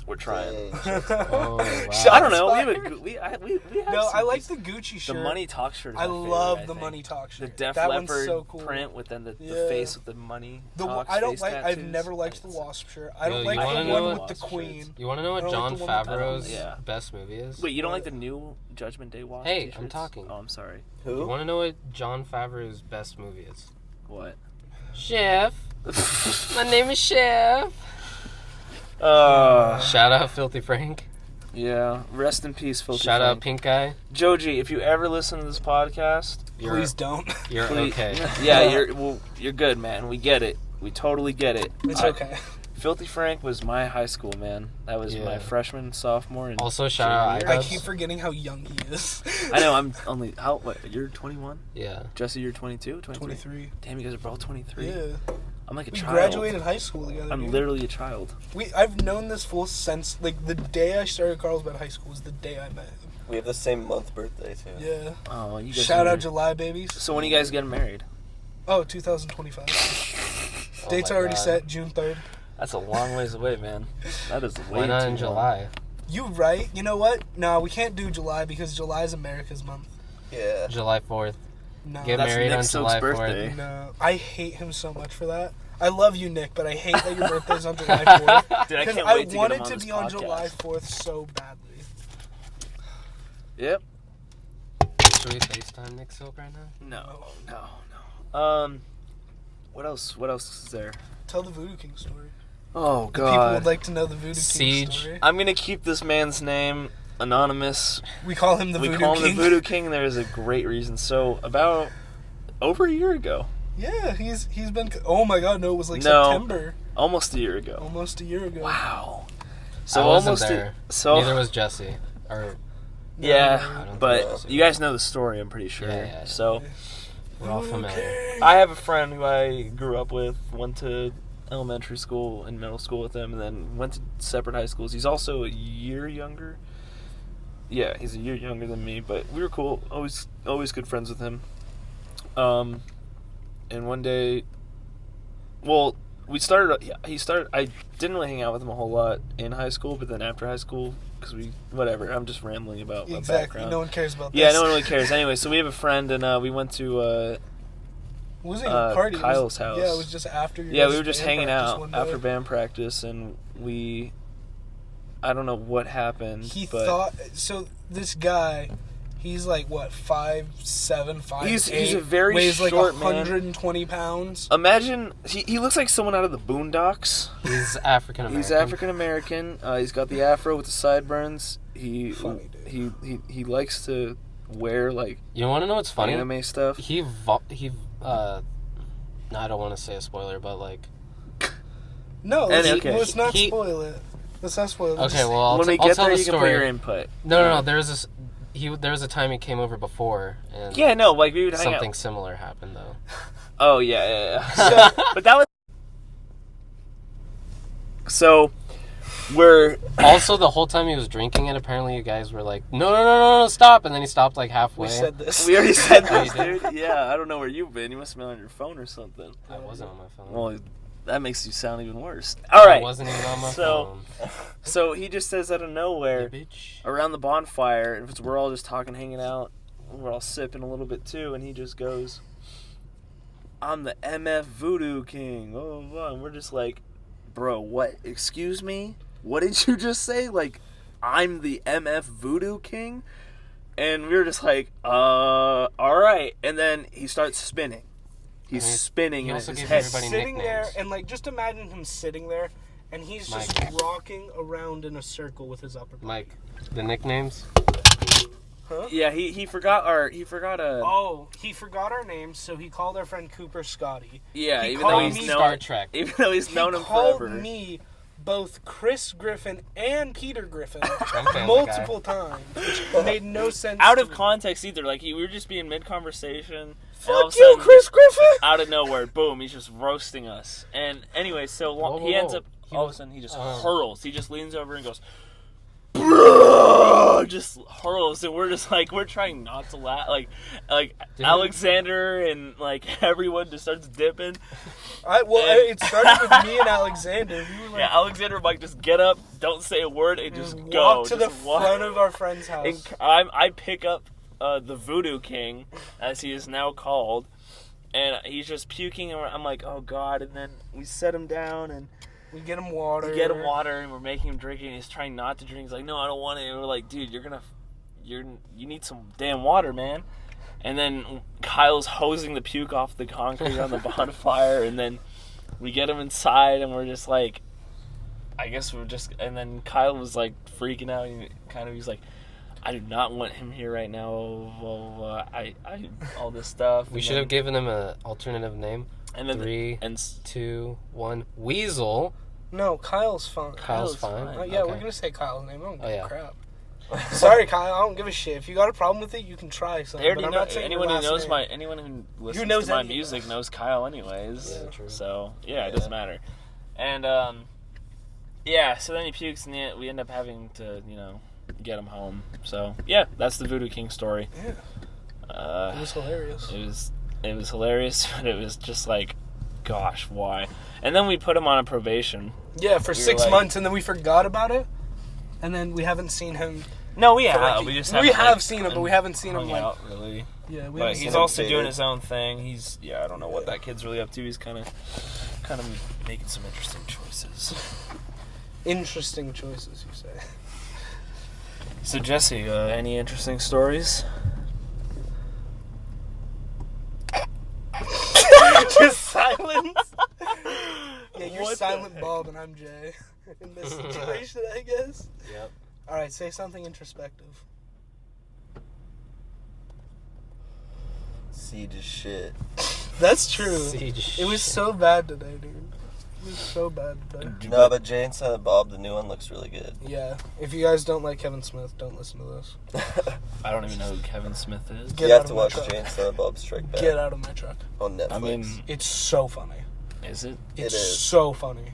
We're trying. Dang. Oh, wow. I don't know. We have we have No, some I like decent- the Gucci the shirt. Money Talk shirt. Is I my favorite, love I the think. Money Talk The shirt. Def that one's Leppard so cool. print with then the Yeah. face with the Money The Talks I don't face like. I've tattoos. never liked the It's- Wasp shirt. I don't Yo, like you wanna the know one what- with the Queen. You want to know what I don't like Jon the one with Favreau's Yeah. best movie is? Wait, you don't like the new Judgment Day Wasp Hey, t-shirts? I'm talking. Oh, I'm sorry. You Who? want to know what Jon Favreau's best movie is? What? Chef. My name is Chef. Shout out Filthy Frank. Yeah. Rest in peace, Filthy Shout out Frank. Pink Guy. Joji, if you ever listen to this podcast, You're, Please don't. You're please- okay. Yeah, you're good, man. We get it. We totally get it. It's okay. Filthy Frank was my high school, man. That was Yeah. my freshman, sophomore, and Also, shout out junior. I iDubbbz. keep forgetting how young he is. I know. I'm only what? You're 21. Yeah. Jesse, you're 22. 23. Damn, you guys are both 23. Yeah. I'm like a We child. graduated high school together. I'm dude. literally a child. I've known this fool since like the day I started Carlsbad High School was the day I met him. We have the same month birthday too. Yeah. Oh, you guys. Shout are- out July babies. So when are you guys getting married? Oh, 2025. Oh Date's my already God. set, June 3rd. That's a long ways away, man. That is way Why not too in long. July? You right? You know what? No, we can't do July because July is America's month. Yeah. July 4th. No. Get That's married Nick on Stokes' July 4th. birthday. No. I hate him so much for that. I love you, Nick, but I hate that your birthday's on July 4th. Dude, I Because can't I wait to wanted get him on to this be on podcast. July 4th so badly. Yep. Should we FaceTime Nick Silk right now? No. What else? What else is there? Tell the Voodoo King story. Oh, People God. would like to know the Voodoo King Siege. story. I'm going to keep this man's name anonymous. We call him the We Voodoo call King. him the Voodoo King. There's a great reason. So, about over a year ago. Yeah, he's been... Oh my God, no, it was like No. September. Almost a year ago. Almost a year ago. Wow. So I wasn't there. Neither was Jesse. Or I Yeah, don't but think so. you guys know the story, I'm pretty sure. Yeah. So, we're all familiar. I have a friend who I grew up with, went to elementary school and middle school with him, and then went to separate high schools. He's also a year younger. Yeah, he's a year younger than me, but we were cool. Always good friends with him. And one day, well, he started, I didn't really hang out with him a whole lot in high school, but then after high school, because whatever, I'm just rambling about my background. No one cares about this. Yeah, no one really cares. Anyway, so we have a friend, and we went to, It wasn't even a party. Kyle's house. Yeah, it was just after your yeah, we guys' were just band hanging practice out one day. after band practice, and I don't know what happened. He but thought... So, this guy... He's like, what, 5'7", 5'8"? He's a very weighs like short man. 120 pounds. Imagine, he looks like someone out of the Boondocks. He's African American. He's African American. He's got the afro with the sideburns. Funny, dude. He likes to wear like You want to know what's funny? anime stuff. I don't want to say a spoiler, but like. No, okay. let's not He- spoil it. Let's not spoil it. Okay, well, I'll When we I'll get tell there, the you can story. put your input. No. There was this. There was a time he came over before, and Yeah, no, like we would hang something out. similar happened though. Oh yeah. But that was. So, we're Also, the whole time he was drinking it, apparently you guys were like, no, stop, and then he stopped like halfway. We said this. we already said Oh, this, you dude. Yeah, I don't know where you've been. You must have been on your phone or something. I wasn't on my phone. Well, that makes you sound even worse. All right. I wasn't even on my So- phone. So he just says out of nowhere, Bitch. around the bonfire, and we're all just talking, hanging out, we're all sipping a little bit too, and he just goes, "I'm the MF Voodoo King." Oh, and we're just like, "Bro, what? Excuse me? What did you just say? Like, I'm the MF Voodoo King?" And we were just like, all right." And then he starts spinning. He's I mean, spinning he in also his gives head. everybody Sitting there, nicknames. and like, just imagine him sitting there, and he's just Mike. rocking around in a circle with his upper body. Mike, the nicknames. Huh? Yeah, he forgot a. Oh, he forgot our names, so he called our friend Cooper Scotty. Yeah, he even though called he's me- known, Star Trek. even though he's He known him called forever. me both Chris Griffin and Peter Griffin Family multiple times, which made no sense. Out to of me. context either. Like we were just being mid conversation. and all Fuck of a you, sudden, Chris Griffin. Out of nowhere, boom! He's just roasting us. And anyway, so Whoa, he ends whoa. up He all of a was- sudden he just oh. hurls. He just leans over and goes, "Bruh!" Just hurls, and we're just like we're trying not to laugh. Like Dude. Alexander and like everyone just starts dipping. It started with me and Alexander. We were like, Yeah, Alexander and Mike just get up, don't say a word, and just walk go. to Just the walk. front of our friend's house. And I pick up the Voodoo King, as he is now called, and he's just puking, and I'm like, oh god, and then we set him down, and We get him water. we get him water, and we're making him drink it, and he's trying not to drink. He's like, no, I don't want it. And we're like, dude, you need some damn water, man. And then Kyle's hosing the puke off the concrete on the bonfire, and then we get him inside, and we're just like, I guess we're just, and then Kyle was like freaking out, and he's like, I do not want him here right now. I all this stuff. We should have given him an alternative name. And then 3, 2, 1. Weasel. No, Kyle's fine. Kyle's fine. Yeah, Okay. we're gonna say Kyle's name. I don't give Oh, yeah. a crap. Sorry, Kyle. I don't give a shit. If you got a problem with it, you can try something. They already but I'm know, not saying anyone your who last knows name. anyone who listens knows to my any- music knows Kyle anyways. Yeah, true. So yeah, it doesn't matter. And yeah, so then he pukes, and we end up having to get him home. So yeah, that's the Voodoo King story. Yeah, it was hilarious. It was hilarious, but it was just like, gosh, why? And then we put him on a probation. Yeah, for were 6 like- months, and then we forgot about it, and then we haven't seen him. No, we for, have. like, We just we haven't, have like, seen him, but we haven't seen him hung like. out really. Yeah, we But haven't he's seen also him. doing his own thing. I don't know what that kid's really up to. He's kind of making some interesting choices. Interesting choices, you say. So Jesse, any interesting stories? Just silence. Yeah, you're You're What the Silent heck? Bob and I'm Jay in this situation, I guess. Yep. All right, say something introspective. Siege is shit. That's true. Siege It was shit. so bad today, dude. It was so bad today. No, but Jay and Silent Bob, the new one looks really good. Yeah. If you guys don't like Kevin Smith, don't listen to this. I don't even know who Kevin Smith is. Get you out have of to my watch truck. Jay and Silent Bob Strike Back Get out of my truck. on Netflix. I mean, It's so funny. is it It It's is. so funny.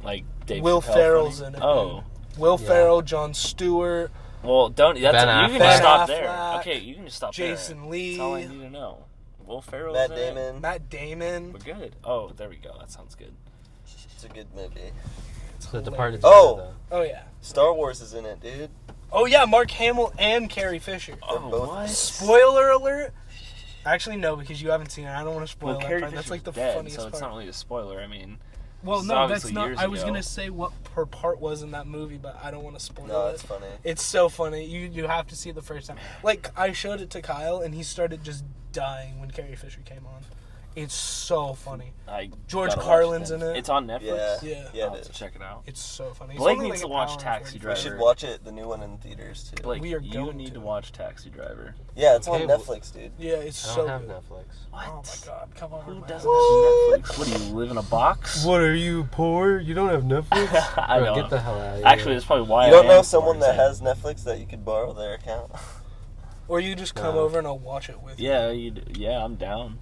like Dave Will Chappelle Ferrell's funny? in it, Oh, Will Yeah. Ferrell, Jon Stewart, well, don't. That's Ben you can Affleck. just stop Ben there. Affleck, Okay, you can just stop Jason there. Lee, That's all I need to know. Will Ferrell's Matt in it? Damon. Matt Damon. We're good. Oh, there we go. That sounds good. It's a good movie. The Departed. Oh. Oh, yeah. Star Wars is in it, dude. Oh, yeah, Mark Hamill and Carrie Fisher. Oh, both- what? Spoiler alert. Actually, no, because you haven't seen it. I don't want to spoil Well, that Carrie part. Fisher's That's like the dead, funniest so it's part. not really a spoiler. I mean, Well, This is no, that's obviously not. years I was ago. gonna say what her part was in that movie, but I don't want to spoil No, it. it's funny. It's so funny. You have to see it the first time. Like I showed it to Kyle, and he started just dying when Carrie Fisher came on. It's so funny. George gotta watch Carlin's then. in it. It's on Netflix. Yeah. Yeah, I'll it have to is. check it out. It's so funny. It's Blake only needs like to an watch hour and Taxi 45 We Driver. should watch it, the new one in theaters too. Blake, We are you going need to to. watch Taxi Driver. Yeah, it's on Okay, well- Netflix, dude. Yeah, it's I so don't have good. Netflix. What? Oh my god, come on. Who man. doesn't have Netflix? What do you live in a box? What are you, poor? You don't have Netflix? I Bro, know. get the hell out of here. Actually, that's probably why You don't I know am someone that poor, has Netflix that you could borrow their account? Or you just come No. over and I'll watch it with you. Yeah, I'm down.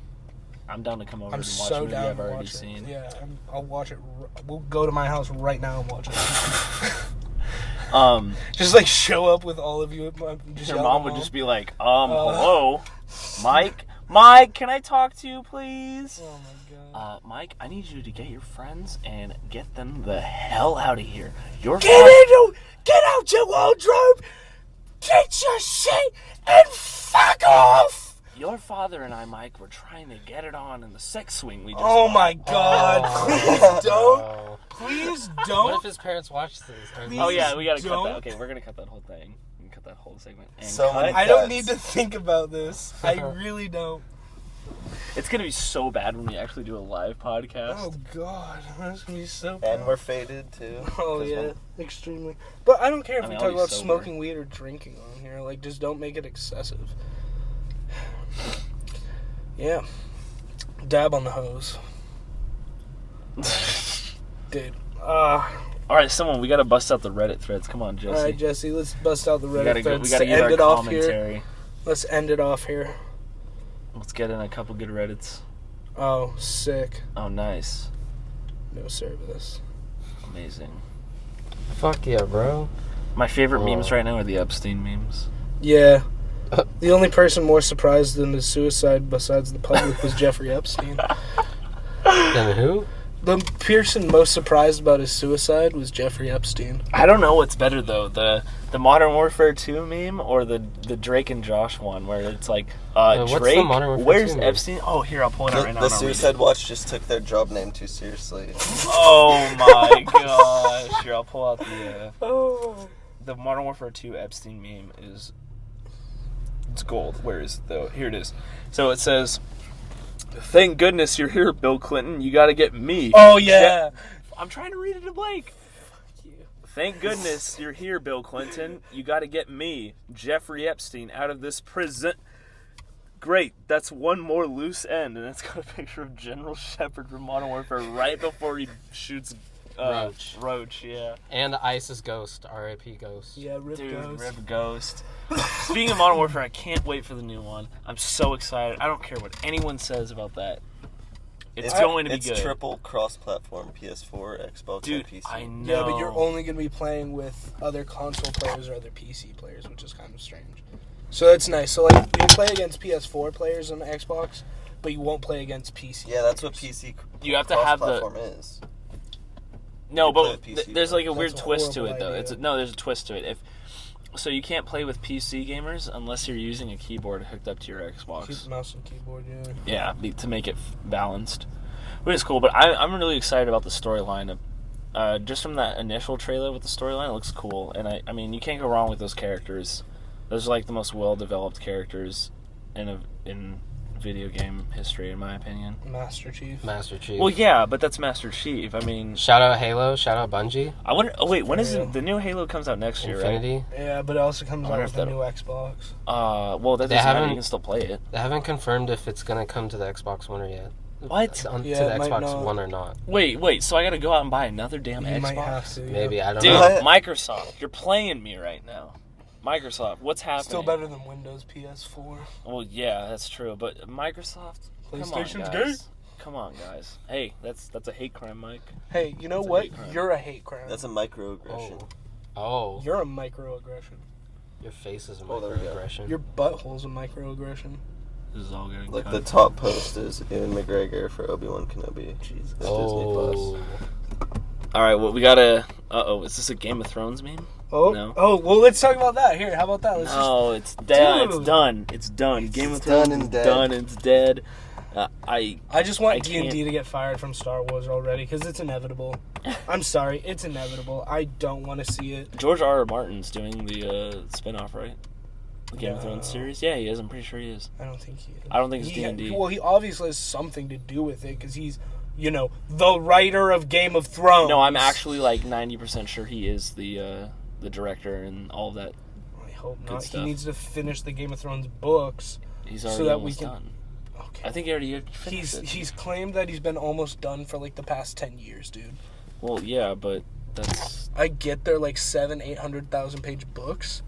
I'm down to come over I'm and watch so a movie down I've to already watch it. seen. Yeah, I'll watch it. We'll go to my house right now and watch it. Just like show up with all of you. Just Your yell at mom my would just be like, hello, Mike, can I talk to you, please? Oh my god. Mike, I need you to get your friends and get them the hell out of here. Get out your wardrobe, get your shit, and fuck off! Your father and I, Mike, were trying to get it on in the sex swing we just Oh bought. my god! Oh, Please don't! bro. Please What don't! if his parents watch this? Or Please Oh yeah, we gotta cut don't. that. Okay, we're gonna cut that whole thing. We can cut that whole segment. And So cut- many- I don't Cuts. need to think about this. I really don't. It's gonna be so bad when we actually do a live podcast. Oh god, that's gonna be so bad. And we're faded too. Oh 'cause yeah, when- extremely. But I don't care if I we mean, talk I'll be about sober. smoking weed or drinking on here. Like, just don't make it excessive. Yeah. Dab on the hose. Dude. All right, someone, we gotta bust out the Reddit threads. Come on, Jesse. Alright, Jesse, let's bust out the we Reddit gotta go. threads We gotta to get our end it off here. commentary. Let's end it off here. Let's get in a couple good Reddits. Oh, sick. Oh, nice, No service. amazing. Fuck yeah, bro. My favorite Oh. memes right now are the Epstein memes. Yeah. The only person more surprised than his suicide besides the public was Jeffrey Epstein. Then who? The person most surprised about his suicide was Jeffrey Epstein. I don't know what's better though, the Modern Warfare 2 meme or the Drake and Josh one, where it's like what's the Drake, Modern Warfare where's 2 meme? Epstein? Oh, here, I'll pull it out right now. The and I'll read Suicide it. Watch just took their job name too seriously. Oh my gosh! Here, I'll pull out the Modern Warfare 2 Epstein meme is. It's gold. Where is it though? Here it is. So it says, "Thank goodness you're here, Bill Clinton. You got to get me." Oh, yeah. I'm trying to read it to Blake. Thank goodness you're here, Bill Clinton. You got to get me, Jeffrey Epstein, out of this prison. Great, that's one more loose end, and it's got a picture of General Shepard from Modern Warfare right before he shoots Roach. Yeah. And the ISIS ghost. R.I.P. Ghost. Yeah, Rip Dude, Ghost. Rip Ghost. Speaking of Modern Warfare, I can't wait for the new one. I'm so excited. I don't care what anyone says about that. It's going to be It's good. triple cross-platform: PS4, Xbox, Dude, and PC. I know. Yeah, but you're only going to be playing with other console players or other PC players, which is kind of strange. So that's nice. So, like, you play against PS4 players on the Xbox, but you won't play against PC Yeah, that's what players. PC You have to have the- cross-platform is. No, You play but with PC there's like a That's weird a twist to horrible it, though. idea. There's a twist to it. So you can't play with PC gamers unless you're using a keyboard hooked up to your Xbox. Keep mouse and keyboard, yeah. Yeah, to make it balanced, which is cool. But I'm really excited about the storyline. Just from that initial trailer with the storyline, it looks cool. And I mean, you can't go wrong with those characters. Those are like the most well-developed characters in video game history, in my opinion. Master Chief. Master Chief. Well, yeah, but that's Master Chief. I mean, Shout out Halo. Shout out Bungie. I wonder. Oh wait, when is Yeah. it? The new Halo comes out next year, Infinity. Yeah, but it also comes I out wonder with if the that'll- new Xbox. Well, that They doesn't matter. haven't- You can still play it. They haven't confirmed if it's gonna come to the Xbox One or yet. What? Yeah, to the it might Xbox not. One or not? Wait. So I got to go out and buy another damn You Xbox? might have to. Yeah. Maybe, I don't Dude, know. What? Microsoft, you're playing me right now. Microsoft, what's happening? Still better than Windows PS4. Well, yeah, that's true. But Microsoft, PlayStation's come on, guys. Come on, guys. Hey, that's a hate crime, Mike. Hey, you know That's a what? hate crime. You're a hate crime. That's a microaggression. Oh, You're a microaggression. your face is a Oh, there we go. microaggression. Your butthole's a microaggression. This is all getting Like cut. the top post is Ewan McGregor for Obi-Wan Kenobi. Jesus. Disney Oh, All right, well, we gotta. Is this a Game of Thrones meme? Oh, No. oh, well, let's talk about that. Here, how about that? Let's No, it's dead. It's Dude. done. It's done. Game of It's Thrones done and is dead. done. It's dead. I just want I D&D can't- to get fired from Star Wars already, because it's inevitable. I'm sorry, it's inevitable. I don't want to see it. George R. Martin's doing the spin-off, right? The Game of No. Thrones series. Yeah, he is. I'm pretty sure he is. I don't think he is. I don't think it's He- D&D. Well, he obviously has something to do with it, because he's, the writer of Game of Thrones. No, I'm actually like 90% sure he is the director and all of that. I hope Good not. He stuff. needs to finish the Game of Thrones books. He's So already that we almost can- done. Okay. I think he already finished it. He's claimed that he's been almost done for like the past 10 years, dude. Well, yeah, but that's I get they're like 800,000 page books,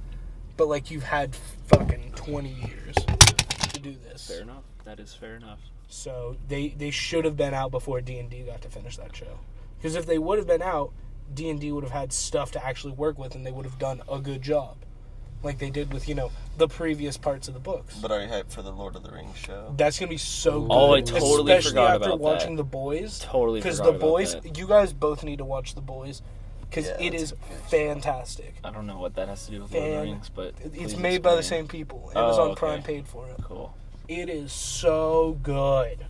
but like you've had fucking 20 years to do this. fair enough. That is fair enough. So they should have been out before D&D got to finish that show. Because if they would have been out, D&D would have had stuff to actually work with, and they would have done a good job, like they did with the previous parts of the books. But are you hyped for the Lord of the Rings show? That's gonna be so good. Oh, I totally especially forgot after about watching that. The Boys. Totally Because forgot The about Boys, that. you guys both need to watch The Boys, because Yeah, it that's is a good show. fantastic. I don't know what that has to do with Lord of the Rings, but It's please made by the explain. same people. Oh, Amazon okay. Prime paid for it. Cool. It is so good.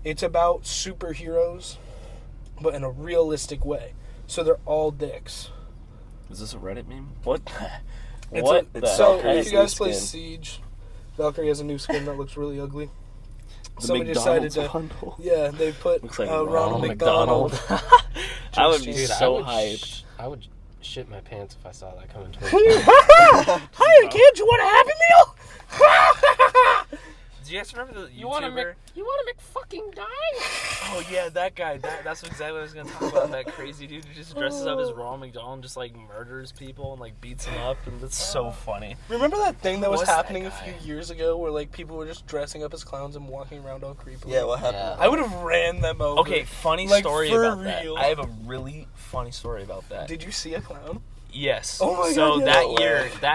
It's about superheroes, but in a realistic way. So they're all dicks. Is this a Reddit meme? What? It's What a- the so heck? if you guys play skin. Siege, Valkyrie has a new skin that looks really ugly. The Somebody decided McDonald's to. bundle. Yeah, they put Looks like Ronald Ronald McDonald. I would be Dude, so hyped. I would shit my pants if I saw that coming towards Hi, me. kids, you want a Happy Meal? Do you guys remember the YouTuber? You want to McFucking die? Oh yeah, that guy. That's exactly what I was gonna talk about. That crazy dude who just dresses up as Ronald McDonald and just like murders people and like beats them up, and that's so funny. Remember that thing that was What's that happening a guy? few years ago where like people were just dressing up as clowns and walking around all creepily? Yeah, what happened? Yeah. I would have ran them over. Okay, funny Like, story for about real. that. I have a really funny story about that. Did you see a clown? Yes. Oh my so God, yeah. that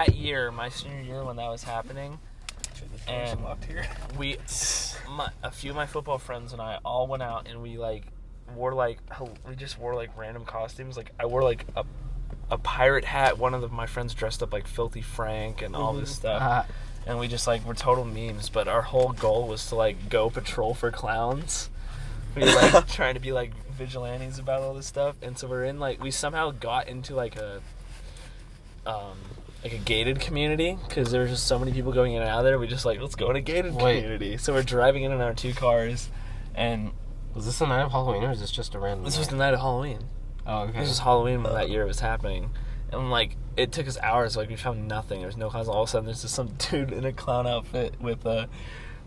No year, way. my senior year when that was happening, And locked here. a few of my football friends and I all went out and we just wore like random costumes. Like I wore like a pirate hat. One of my friends dressed up like Filthy Frank and all this stuff. And we just like were total memes. But our whole goal was to like go patrol for clowns. We were like trying to be like vigilantes about all this stuff. And so we somehow got into like a gated community because there were just so many people going in and out of there. We just like, let's go in a gated community. So we're driving in our 2 cars, and Was this the night of Halloween, or is this just a random this was the night? night of Halloween. Oh, okay. This was Halloween when that year was happening, and like it took us hours. Like we found nothing. There was no clowns. All of a sudden, there's just some dude in a clown outfit with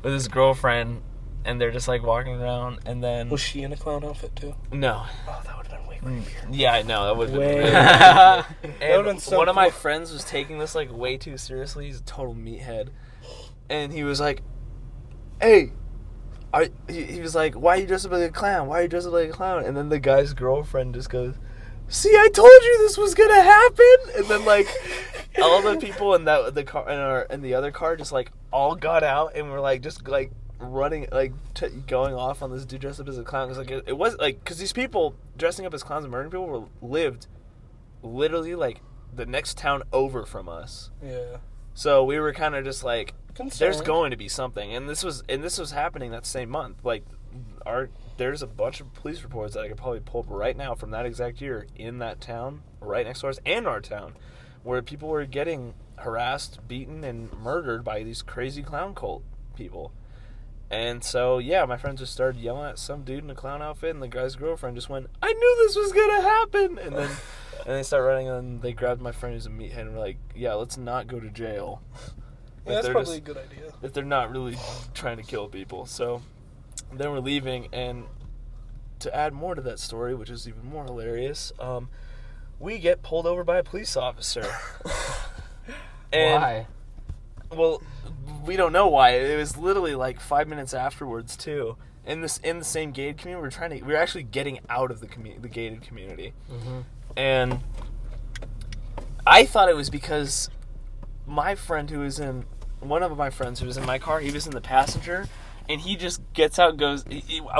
his girlfriend, and they're just like walking around. And then Was she in a clown outfit too? no, Oh, that would have been way creepier. yeah, I know that would have Way- been. That And would've been so one of my cool. friends was taking this like way too seriously. He's a total meathead, and he was like, "Hey, he was like, why are you dressed up like a clown? Why are you dressed up like a clown?" And then the guy's girlfriend just goes, "See, I told you this was gonna happen." And then like all the people in the car in the other car just like all got out and were like just like running like going off on this dude dressed up as a clown. Because like it was like because these people dressing up as clowns and murdering people lived literally like the next town over from us. Yeah. So we were kind of just like, there's Concerned. going to be something, and this was happening that same month. Like, there's a bunch of police reports that I could probably pull up right now from that exact year in that town, right next to us, and our town, where people were getting harassed, beaten, and murdered by these crazy clown cult people. And so, yeah, my friends just started yelling at some dude in a clown outfit, and the guy's girlfriend just went, I knew this was going to happen! And then they start running, and they grabbed my friend who's a meathead, and were like, yeah, let's not go to jail. Yeah, that's probably a good idea. If they're not really trying to kill people. So then we're leaving, and to add more to that story, which is even more hilarious, we get pulled over by a police officer. And, why? Well, we don't know why. It was literally like 5 minutes afterwards too. In the same gated community, we were actually getting out of the gated community, and I thought it was because one of my friends who was in my car, he was in the passenger, and he just gets out and goes.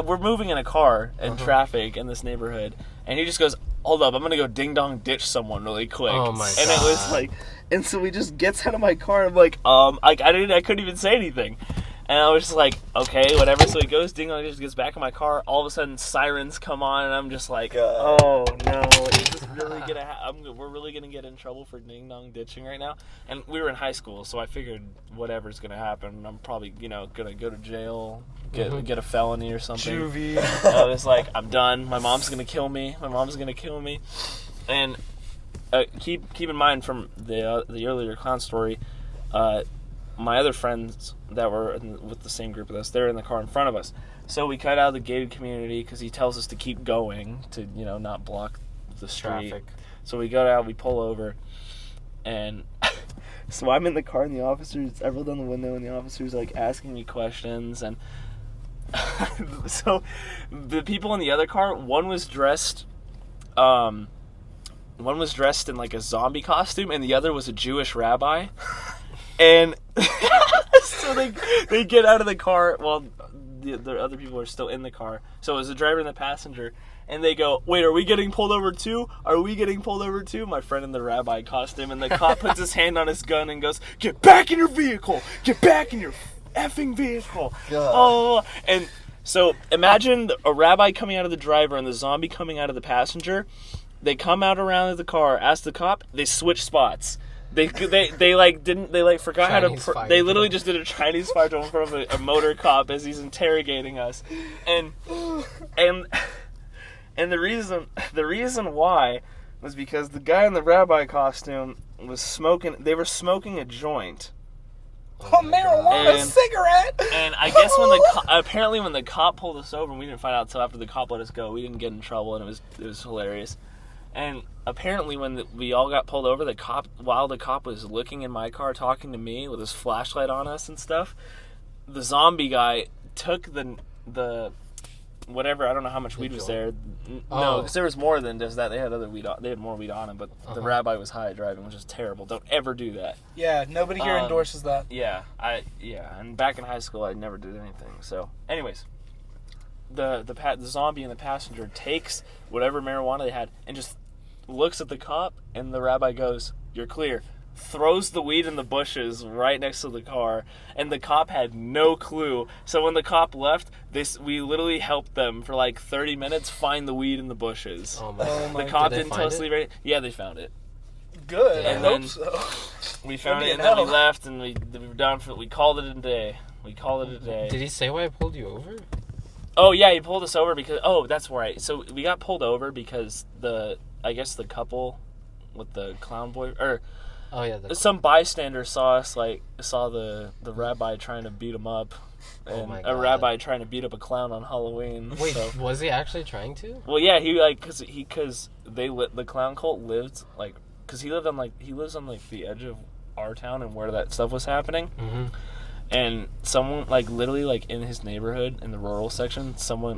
We're moving in a car in traffic in this neighborhood, and he just goes, hold up, I'm gonna go ding dong ditch someone really quick. Oh my god. And it was like, and so he just gets out of my car, and I'm like, I couldn't even say anything. And I was just like, okay, whatever. So he goes ding dong ditch, gets back in my car, all of a sudden sirens come on, and I'm just like, oh no, is this really gonna we're really gonna get in trouble for ding dong ditching right now? And we were in high school, so I figured whatever's gonna happen, I'm probably, gonna go to jail, get a felony or something. Juvie. I was like, I'm done. My mom's gonna kill me. And keep in mind from the earlier clown story, my other friends that were with the same group with us, they're in the car in front of us. So we cut out of the gated community because he tells us to keep going to, not block the street. Traffic. So we got out, we pull over, and so I'm in the car, and the officers, I rolled down the window, and the officers like asking me questions, and so the people in the other car, one was dressed in like a zombie costume, and the other was a Jewish rabbi. And so they get out of the car while the other people are still in the car. So it was the driver and the passenger, and they go, wait, are we getting pulled over too? My friend in the rabbi costume, and the cop puts his hand on his gun and goes, get back in your vehicle! Get back in your effing vehicle! God. Oh, and so imagine a rabbi coming out of the driver and the zombie coming out of the passenger. They come out around the car, ask the cop, they switch spots. They forgot how to. They literally just did a Chinese fire drill in front of a motor cop as he's interrogating us, and the reason why was because the guy in the rabbi costume was smoking. They were smoking a joint. Oh, marijuana cigarette. And I guess when the cop pulled us over, and we didn't find out until after the cop let us go. We didn't get in trouble, and it was hilarious. And apparently when we all got pulled over, while the cop was looking in my car talking to me with his flashlight on us and stuff, the zombie guy took the whatever, I don't know how much weed was there. No, because there was more than just that. They had other weed. They had more weed on him, but the rabbi was high driving, which is terrible. Don't ever do that. Yeah, nobody here endorses that. Yeah, and back in high school, I never did anything. So, anyways, the zombie and the passenger takes whatever marijuana they had and just looks at the cop, and the rabbi goes, "You're clear." Throws the weed in the bushes right next to the car, and the cop had no clue. So when the cop left, we literally helped them for like 30 minutes find the weed in the bushes. Oh my! The cop didn't tell us to leave it. Yeah, they found it. Good. And I then hope so. we found it, and then we left, and we were down for. We called it a day. Did he say why I pulled you over? Oh yeah, he pulled us over because. Oh, that's right. So we got pulled over because I guess the couple with the clown boy or. Oh yeah. Some bystander saw the rabbi trying to beat him up, and a rabbi trying to beat up a clown on Halloween. Wait, so. Was he actually trying to? Well, yeah, because the clown cult lived because he lives on the edge of our town and where that stuff was happening. Mm-hmm. And someone literally in his neighborhood in the rural section, someone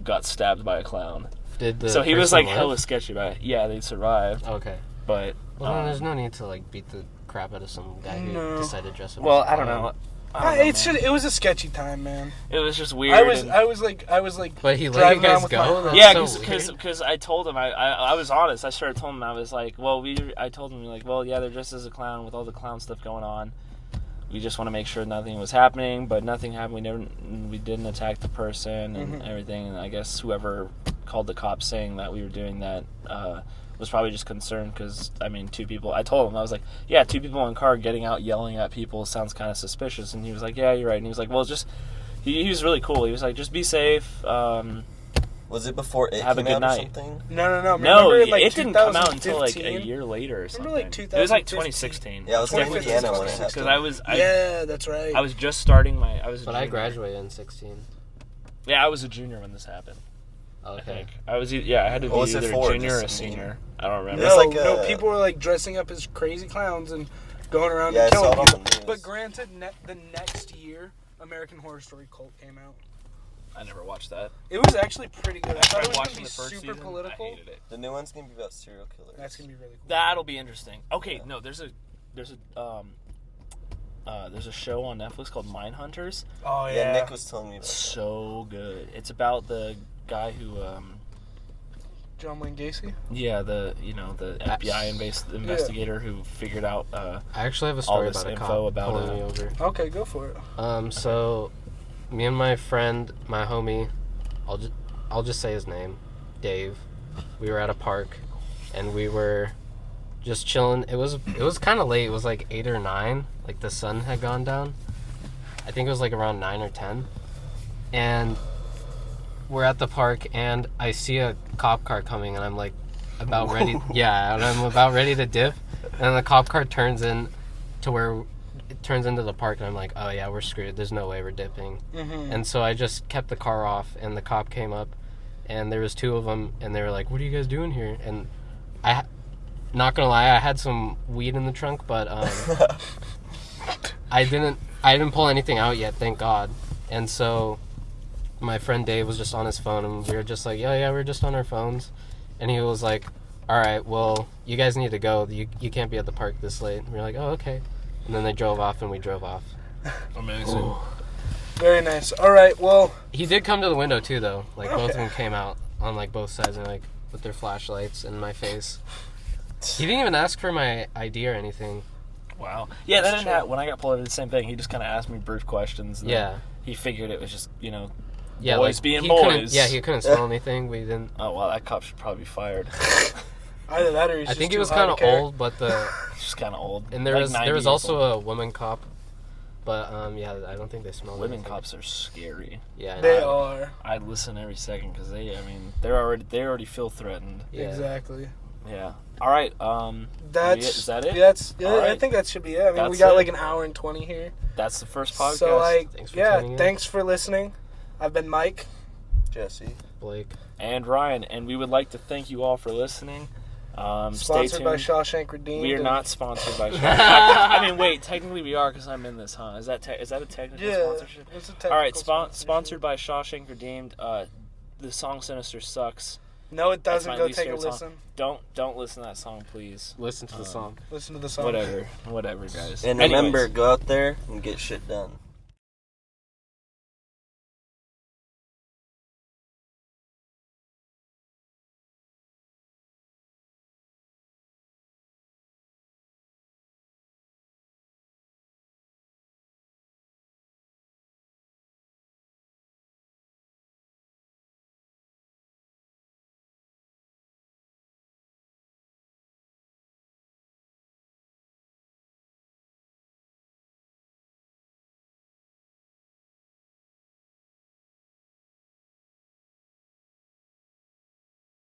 got stabbed by a clown. So he was hella sketchy about it. Yeah, they survived. Okay. But then there's no need to beat the crap out of some guy who decided to dress up. Well, I don't know. It was a sketchy time, man. It was just weird. I was like. But he let you guys go. Yeah, because I told him I was honest. I started telling him I was like, I told him yeah, they're dressed as a clown with all the clown stuff going on. We just want to make sure nothing was happening, but nothing happened. We didn't attack the person and everything. And I guess whoever called the cops saying that we were doing that was probably just concerned because, two people. I told him, I was like, yeah, 2 people in a car getting out yelling at people sounds kind of suspicious. And he was like, yeah, you're right. And he was like, well, just, He was really cool. He was like, just be safe. Was it before it Have a came good out night. or something? No. No, Remember, like, it didn't come out until like 2015? a year later or something. Remember, like, It was like 2015. 2016. Yeah, I was in 2015, Indiana when it happened. Because Yeah, that's right. I was just starting my. I was. A But I junior. graduated in 16. Yeah, I was a junior when this happened. I Okay. think I was. I had to be What was it either for? a junior or a Just senior. I don't remember. It was No, like no, a- people were like dressing up as crazy clowns and going around Yeah, and I saw killing it on people. the news. But granted, the next year, American Horror Story Cult came out. I never watched that. It was actually pretty good. I thought tried it was watching gonna be the first super season. political. I hated it. The new one's gonna be about serial killers. That's gonna be really cool. That'll be interesting. Okay, no, there's a show on Netflix called Mindhunters. Oh Yeah, Nick was telling me about that. So good. It's about the guy who John Wayne Gacy. the FBI investigator who figured out I actually have a all story this about a info cop about pulling me over. Okay, go for it. So me and my friend, my homie, I'll just say his name, Dave. We were at a park, and we were just chilling. It was kind of late. It was like 8 or 9. Like the sun had gone down. I think it was like around 9 or 10. And we're at the park, and I see a cop car coming, and I'm like about ready. Yeah, and I'm about ready to dip, and the cop car turns in to where it turns into the park, and I'm like, oh yeah, we're screwed. There's no way we're dipping. Mm-hmm. And so I just kept the car off, and the cop came up, and there was 2 of them, and they were like, what are you guys doing here? And not gonna lie, I had some weed in the trunk, but I didn't pull anything out yet, thank God. And so my friend Dave was just on his phone, and we were just like, yeah, we're just on our phones. And he was like, all right, well, you guys need to go. You can't be at the park this late. And we were like, oh, okay. And then they drove off, and we drove off. Amazing. Very nice. All right, well, He did come to the window too, though. Like both of them came out on like both sides and like with their flashlights in my face. He didn't even ask for my ID or anything. Wow. Yeah, that didn't happen. When I got pulled over, the same thing. He just kind of asked me brief questions. And Yeah. He figured it was just, Yeah, boys like, being he couldn't- boys. Yeah, he couldn't smell anything. We didn't. Oh, well, that cop should probably be fired. either that or he's I just think he too was hot kind to of care. old, but the He's just kind of old. and there Like was 90 also years old. a woman cop, but yeah, I don't think they smell. Women anything. cops are scary. Yeah, They no, are. I listen every second because they already feel threatened. Yeah. Exactly. Yeah. All right. Is that it? Yeah, I Alright. think that should be it. I mean, we That's got it. like an hour and 20 here. That's the first podcast. So, like, Thanks for tuning in. thanks for listening. I've been Mike. Jesse. Blake. And Ryan, and we would like to thank you all for listening. Stay Sponsored by tuned. Shawshank Redeemed. We are and- not sponsored by. I mean, wait. Technically, we are because I'm in this, huh? Is that a technical Yeah, sponsorship? it's a technical All right. sponsorship. Sponsored by Shawshank Redeemed. The song "Sinister" sucks. No, it That's doesn't. my Go least take a favorite listen. song. Don't listen to that song, please. Listen to the song. Listen to the song. Whatever, guys. And Anyways. remember, go out there and get shit done.